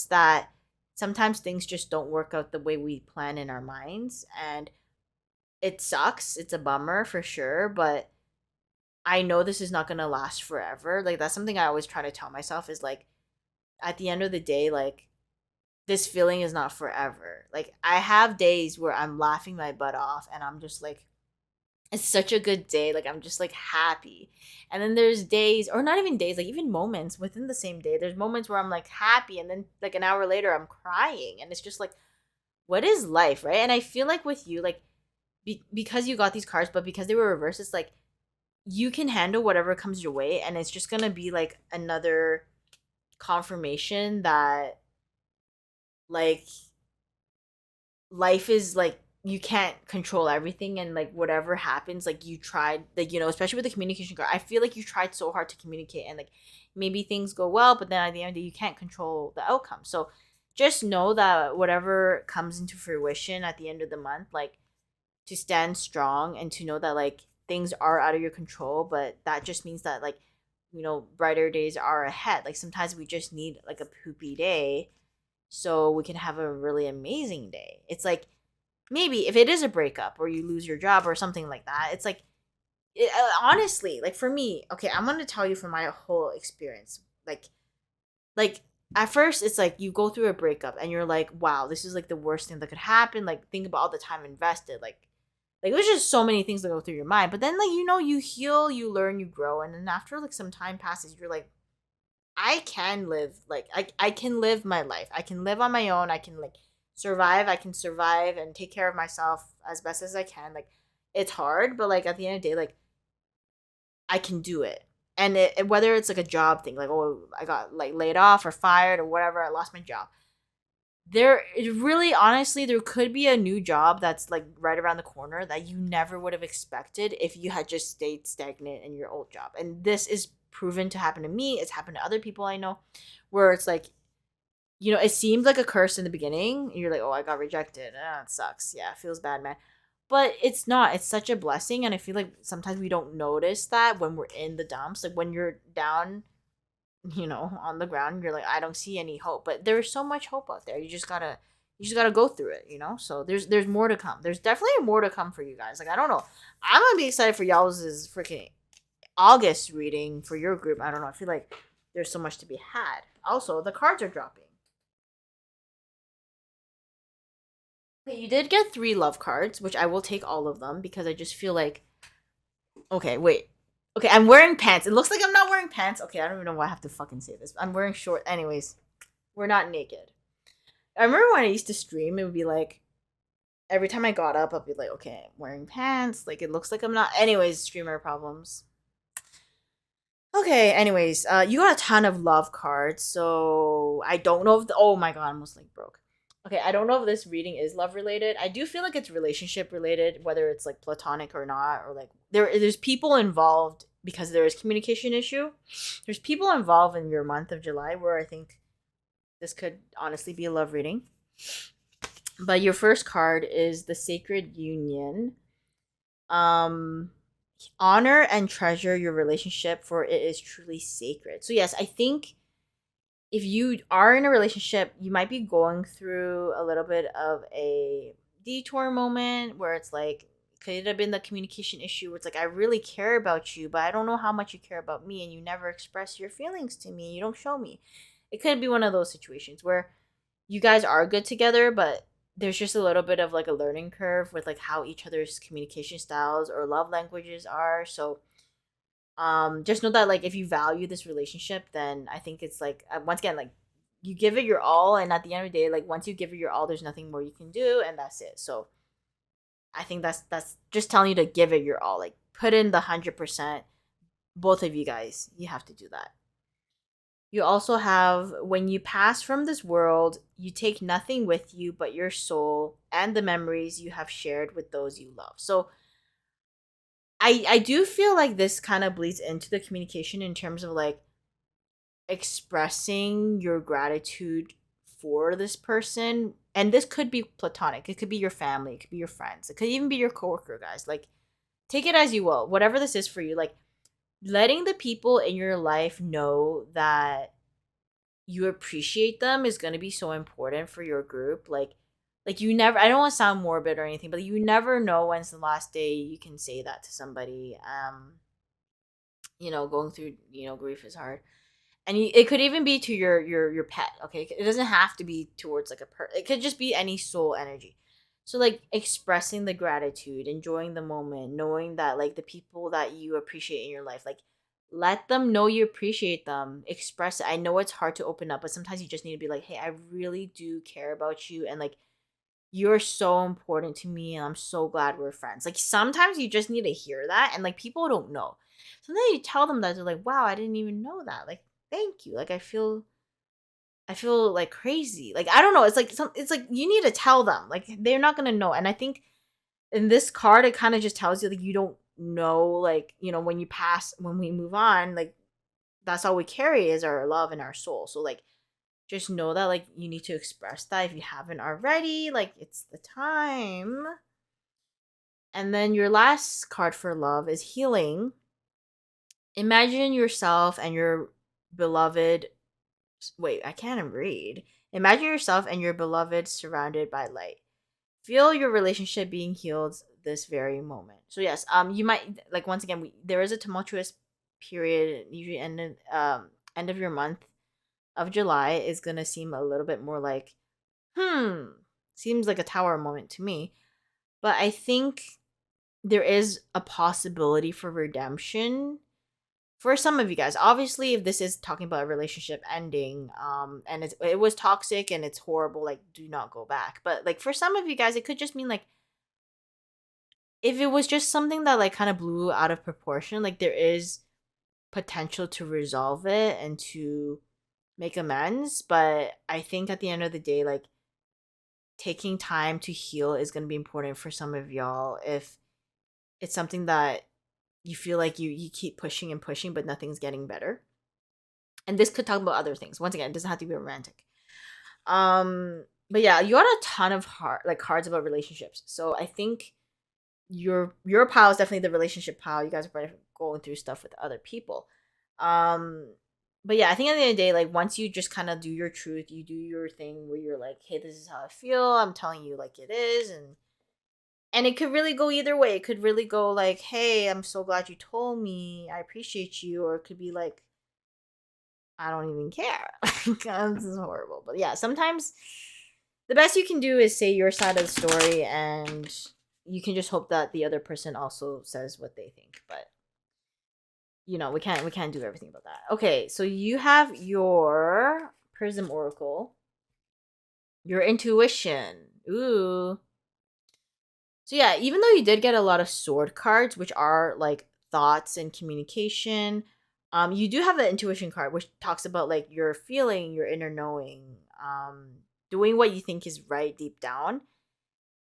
that sometimes things just don't work out the way we plan in our minds, and it sucks. It's a bummer for sure, but I know this is not going to last forever. Like that's something I always try to tell myself is like at the end of the day like this feeling is not forever. Like I have days where I'm laughing my butt off and I'm just like it's such a good day. Like I'm just like happy. And then there's days or not even days, like even moments within the same day. There's moments where I'm like happy and then like an hour later I'm crying and it's just like what is life, right? And I feel like with you like because you got these cards but because they were reversed it's like you can handle whatever comes your way and it's just going to be like another confirmation that like life is like you can't control everything and like whatever happens like you tried like especially with the communication card I feel like you tried so hard to communicate and like maybe things go well but then at the end of the day you can't control the outcome. So just know that whatever comes into fruition at the end of the month like to stand strong and to know that like things are out of your control, but that just means that like brighter days are ahead. Like sometimes we just need like a poopy day so we can have a really amazing day. It's like maybe if it is a breakup or you lose your job or something like that, it's like honestly, like for me, okay, I'm going to tell you from my whole experience. Like at first it's like you go through a breakup and you're like, wow, this is like the worst thing that could happen. Like think about all the time invested. Like there's just so many things that go through your mind. But then like you heal, you learn, you grow, and then after like some time passes, you're like, I can live like I can live my life. I can live on my own. I can like survive. I can survive and take care of myself as best as I can. Like it's hard, but like at the end of the day, like I can do it. And whether it's like a job thing, like oh I got like laid off or fired or whatever, I lost my job. There it really honestly there could be a new job that's like right around the corner that you never would have expected if you had just stayed stagnant in your old job. And this is proven to happen to me. It's happened to other people I know where it's like it seemed like a curse in the beginning. And you're like, oh, I got rejected. It sucks. Yeah, it feels bad, man. But it's not. It's such a blessing. And I feel like sometimes we don't notice that when we're in the dumps. Like when you're down, on the ground, you're like, I don't see any hope. But there's so much hope out there. You just gotta go through it. So there's more to come. There's definitely more to come for you guys. Like I don't know. I'm gonna be excited for y'all's freaking August reading for your group. I don't know. I feel like there's so much to be had. Also, the cards are dropping. Okay, you did get 3 love cards, which I will take all of them because I just feel like. Okay, wait. Okay, I'm wearing pants. It looks like I'm not wearing pants. Okay, I don't even know why I have to fucking say this. I'm wearing short. Anyways, we're not naked. I remember when I used to stream, it would be like every time I got up, I'd be like, okay, I'm wearing pants. Like it looks like I'm not. Anyways, streamer problems. Okay, anyways, you got a ton of love cards, so I don't know if oh my god, I almost like broke. Okay, I don't know if this reading is love related. I do feel like it's relationship related, whether it's like platonic or not, or like there's people involved because there is communication issue. There's people involved in your month of July where I think this could honestly be a love reading. But your first card is the Sacred Union. Um Honor and treasure your relationship, for it is truly sacred. So yes, I think if you are in a relationship, you might be going through a little bit of a detour moment where it's like could have been the communication issue where it's like I really care about you, but I don't know how much you care about me and you never express your feelings to me. You don't show me. It could be one of those situations where you guys are good together, but there's just a little bit of like a learning curve with like how each other's communication styles or love languages are. So just know that like if you value this relationship, then I think it's like once again like you give it your all, and at the end of the day, like once you give it your all, there's nothing more you can do, and that's it. So I think that's just telling you to give it your all, like put in the 100%. Both of you guys, you have to do that. You also have when you pass from this world, you take nothing with you but your soul and the memories you have shared with those you love. So I do feel like this kind of bleeds into the communication in terms of like expressing your gratitude for this person. And this could be platonic. It could be your family, it could be your friends, it could even be your coworker, guys. Like take it as you will. Whatever this is for you, like letting the people in your life know that you appreciate them is going to be so important for your group. Like you never, I don't want to sound morbid or anything, but you never know when's the last day you can say that to somebody. Going through, grief is hard. And it could even be to your pet, okay? It doesn't have to be towards like it could just be any soul energy. So like expressing the gratitude, enjoying the moment, knowing that like the people that you appreciate in your life, like let them know you appreciate them. Express it. I know it's hard to open up, but sometimes you just need to be like, hey, I really do care about you, and like you're so important to me, and I'm so glad we're friends. Like sometimes you just need to hear that, and like people don't know. Sometimes you tell them that, they're like, wow, I didn't even know that. Like thank you. Like I feel like crazy. Like I don't know. It's like you need to tell them. Like they're not gonna know. And I think in this card, it kind of just tells you like you don't know. Like when you pass, when we move on, like that's all we carry is our love and our soul. So like just know that like you need to express that if you haven't already. Like it's the time. And then your last card for love is healing. Imagine yourself and your beloved. Wait, I can't read. Imagine yourself and your beloved surrounded by light. Feel your relationship being healed this very moment. So yes, you might like once again there is a tumultuous period usually end of your month of July is gonna seem a little bit more like hmm seems like a tower moment to me, but I think there is a possibility for redemption for some of you guys. Obviously, if this is talking about a relationship ending, and it was toxic and it's horrible, like do not go back. But like for some of you guys, it could just mean like if it was just something that like kind of blew out of proportion, like there is potential to resolve it and to make amends. But I think at the end of the day, like taking time to heal is going to be important for some of y'all if it's something that you feel like you keep pushing and pushing but nothing's getting better. And this could talk about other things. Once again, it doesn't have to be romantic. But yeah, you got a ton of cards about relationships. So I think your pile is definitely the relationship pile. You guys are probably going through stuff with other people. Um but yeah, I think at the end of the day, like once you just kind of do your truth, you do your thing where you're like, hey, this is how I feel. I'm telling you like it is, and it could really go either way. It could really go like, hey, I'm so glad you told me. I appreciate you. Or it could be like, I don't even care. This is horrible. But yeah, sometimes the best you can do is say your side of the story, and you can just hope that the other person also says what they think. But we can't do everything about that. Okay, so you have your Prism Oracle, your intuition. Ooh. So yeah, even though you did get a lot of sword cards, which are like thoughts and communication, you do have the intuition card, which talks about like your feeling, your inner knowing, doing what you think is right deep down.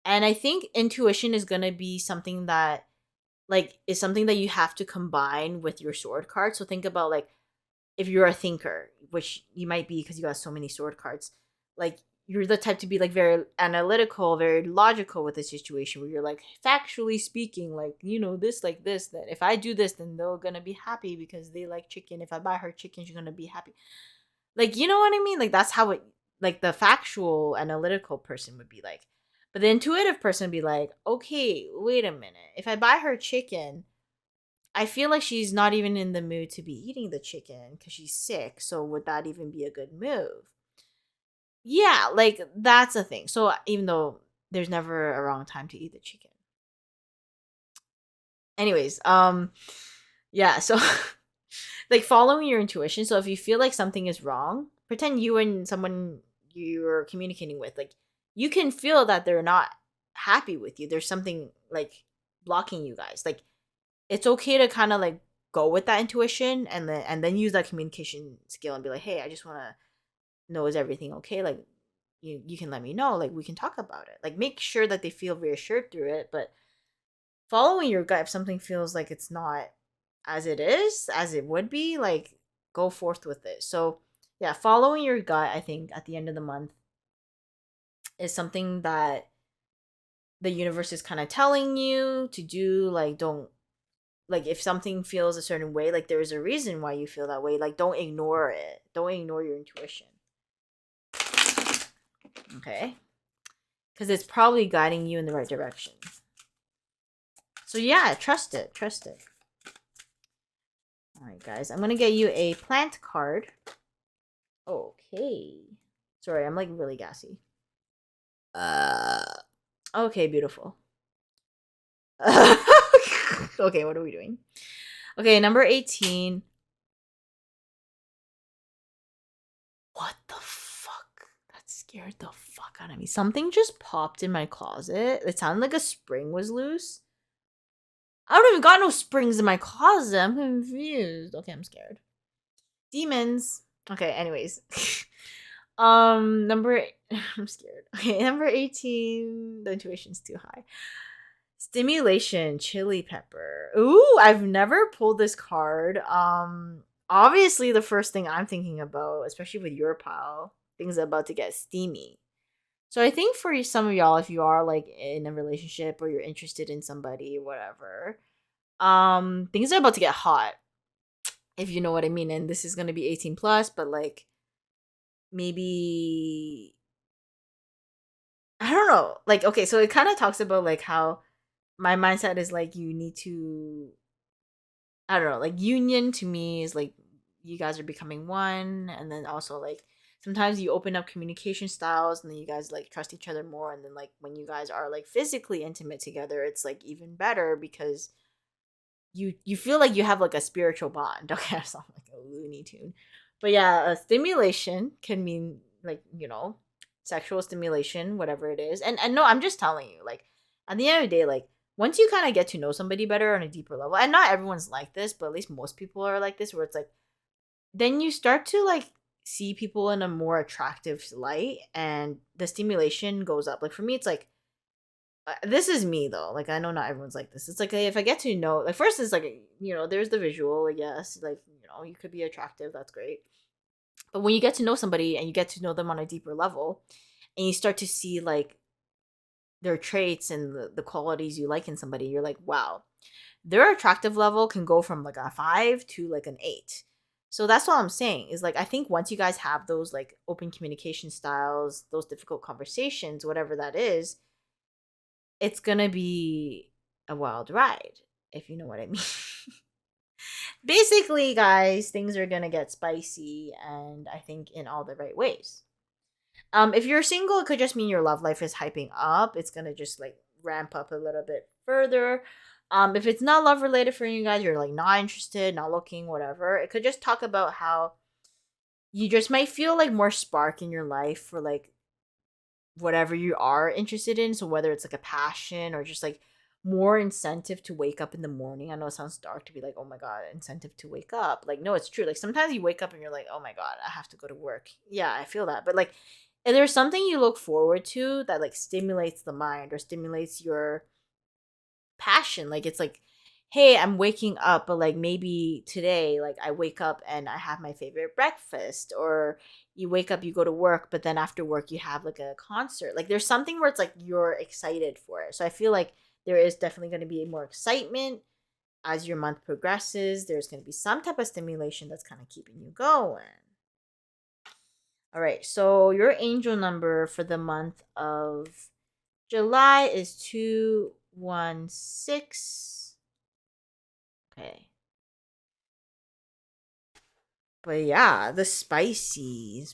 And I think intuition is gonna be something that like is something that you have to combine with your sword card. So think about like if you're a thinker, which you might be because you got so many sword cards, like you're the type to be like very analytical, very logical with the situation where you're like factually speaking, like this, like this. That if I do this, then they're gonna be happy because they like chicken. If I buy her chicken, she's gonna be happy. Like you know what I mean? Like that's how it. Like the factual analytical person would be like, but the intuitive person would be like, okay, wait a minute. If I buy her chicken, I feel like she's not even in the mood to be eating the chicken because she's sick. So would that even be a good move? Yeah, like that's a thing. So even though there's never a wrong time to eat the chicken. Anyways, yeah, so like following your intuition. So if you feel like something is wrong, pretend you and someone you're communicating with, like you can feel that they're not happy with you. There's something like blocking you guys. Like it's okay to kind of like go with that intuition and then use that communication skill and be like, hey, I just want to know, is everything okay? Like you can let me know, like we can talk about it. Like make sure that they feel reassured through it, but following your gut if something feels like it's not as it is, as it would be, like go forth with it. So yeah, following your gut, I think at the end of the month is something that the universe is kind of telling you to do. Like don't like if something feels a certain way, like there is a reason why you feel that way. Like don't ignore it. Don't ignore your intuition. Okay? Because it's probably guiding you in the right direction. So yeah, trust it. Trust it. Alright, guys. I'm gonna get you a plant card. Okay. Sorry, I'm like really gassy. Okay, beautiful. Okay, what are we doing? Okay, number 18. What the fuck? That scared the fuck out of me. Something just popped in my closet. It sounded like a spring was loose. I don't even got no springs in my closet. I'm confused. Okay, I'm scared. Demons. Okay, anyways. Number I'm scared. Okay, number 18. The intuition's too high. Stimulation, chili pepper. Ooh, I've never pulled this card. Obviously the first thing I'm thinking about, especially with your pile, things are about to get steamy. So I think for some of y'all, if you are like in a relationship or you're interested in somebody or whatever, things are about to get hot. if you know what I mean. And this is gonna be 18 plus, but like maybe I don't know. Like, okay, so it kind of talks about like how my mindset is like you need to I don't know, like union to me is like you guys are becoming one, and then also like sometimes you open up communication styles and then you guys like trust each other more, and then like when you guys are like physically intimate together, it's like even better because you feel like you have like a spiritual bond. Okay, I sound like a Looney Tune. But yeah, stimulation can mean like, sexual stimulation, whatever it is. And no, I'm just telling you, like at the end of the day, like once you kind of get to know somebody better on a deeper level, and not everyone's like this, but at least most people are like this, where it's like then you start to like see people in a more attractive light and the stimulation goes up. Like for me, it's like this is me though. Like I know not everyone's like this. It's like if I get to know, like first it's like there's the visual. I guess like you could be attractive. That's great. But when you get to know somebody and you get to know them on a deeper level, and you start to see like their traits and the qualities you like in somebody, you're like, wow, their attractive level can go from like a 5 to like an 8. So that's what I'm saying is like I think once you guys have those like open communication styles, those difficult conversations, whatever that is, it's gonna be a wild ride, if you know what I mean. Basically, guys, things are gonna get spicy, and I think in all the right ways. If you're single, it could just mean your love life is hyping up. It's gonna just like ramp up a little bit further. If it's not love related for you guys, you're like not interested, not looking, whatever. It could just talk about how you just might feel like more spark in your life for like whatever you are interested in. So whether it's like a passion or just like more incentive to wake up in the morning. I know it sounds dark to be like, oh my God, incentive to wake up. Like, no, it's true. Like sometimes you wake up and you're like, oh my God, I have to go to work. Yeah, I feel that. But like, and there's something you look forward to that like stimulates the mind or stimulates your passion. Like it's like, hey, I'm waking up, but like maybe today, like I wake up and I have my favorite breakfast, or you wake up, you go to work, but then after work you have like a concert. Like there's something where it's like you're excited for it. So I feel like there is definitely going to be more excitement as your month progresses. There's going to be some type of stimulation that's kind of keeping you going. All right, so your angel number for the month of July is 216. Okay. But yeah, the spicy.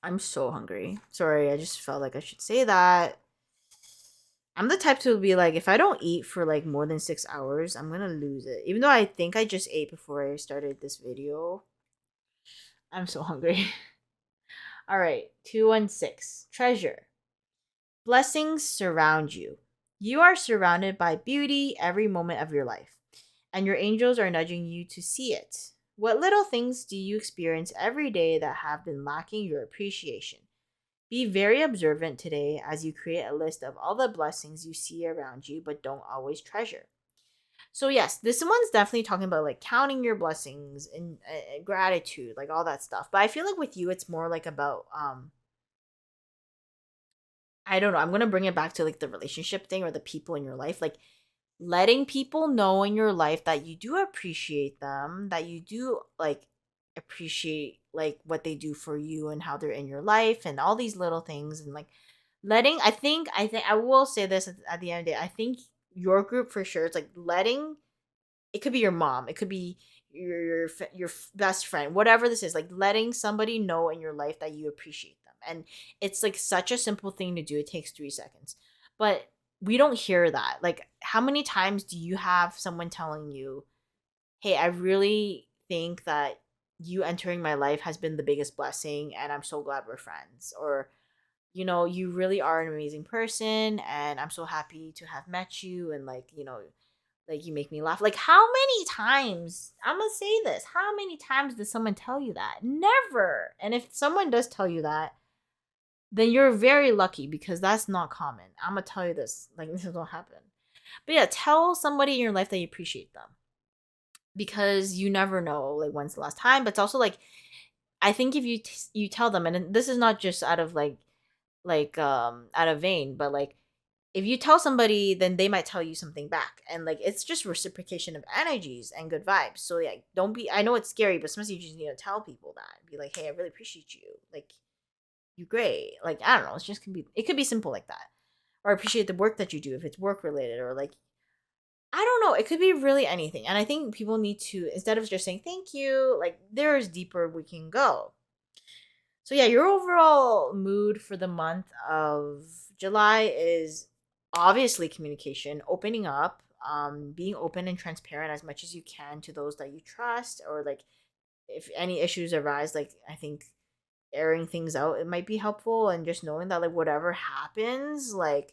I'm so hungry. Sorry, I just felt like I should say that. I'm the type to be like, if I don't eat for like more than 6 hours, I'm gonna lose it. Even though I think I just ate before I started this video. I'm so hungry. All right, 216. Treasure. Blessings surround you. You are surrounded by beauty every moment of your life, and your angels are nudging you to see it. What little things do you experience every day that have been lacking your appreciation? Be very observant today as you create a list of all the blessings you see around you but don't always treasure. So, yes, this one's definitely talking about like counting your blessings and gratitude, like all that stuff. But I feel like with you, it's more like about I don't know. I'm gonna bring it back to like the relationship thing or the people in your life. Like letting people know in your life that you do appreciate them, that you do like appreciate like what they do for you and how they're in your life and all these little things, and like letting I think I will say this at the end of the day. I think your group for sure, it's like letting it could be your mom, it could be your best friend, whatever this is, like letting somebody know in your life that you appreciate them. And it's like such a simple thing to do. It takes 3 seconds. But we don't hear that. Like how many times do you have someone telling you, "Hey, I really think that you entering my life has been the biggest blessing and I'm so glad we're friends." Or you really are an amazing person and I'm so happy to have met you, and like you make me laugh. Like how many times, I'm gonna say this, how many times does someone tell you that? Never. And if someone does tell you that, then you're very lucky because that's not common. I'm gonna tell you this, like this will happen. But yeah, tell somebody in your life that you appreciate them, because you never know like when's the last time. But it's also like I think if you tell them, and this is not just out of like out of vain, but like if you tell somebody, then they might tell you something back, and like it's just reciprocation of energies and good vibes. So yeah, don't be. I know it's scary, but sometimes you just need to tell people that. Be like, hey, I really appreciate you. Like, you're great. Like, I don't know. It's just can be. It could be simple like that, or appreciate the work that you do if it's work related, or like I don't know. It could be really anything, and I think people need to, instead of just saying thank you, like there's deeper we can go. So yeah, your overall mood for the month of July is obviously communication, opening up, being open and transparent as much as you can to those that you trust, or like if any issues arise, like I think airing things out it might be helpful, and just knowing that like whatever happens, like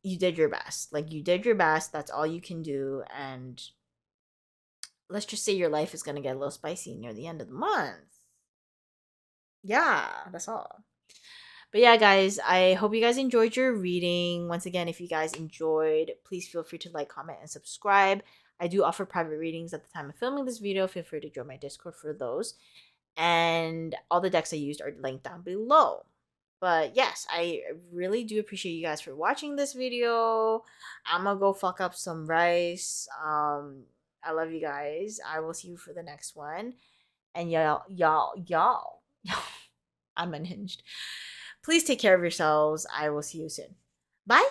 you did your best. Like you did your best. That's all you can do, and let's just say your life is gonna get a little spicy near the end of the month. Yeah, that's all. But yeah, guys, I hope you guys enjoyed your reading. Once again, if you guys enjoyed, please feel free to like, comment, and subscribe. I do offer private readings at the time of filming this video. Feel free to join my Discord for those. And all the decks I used are linked down below. But yes, I really do appreciate you guys for watching this video. I'm gonna go fuck up some rice. I love you guys. I will see you for the next one. And y'all, I'm unhinged. Please take care of yourselves. I will see you soon. Bye.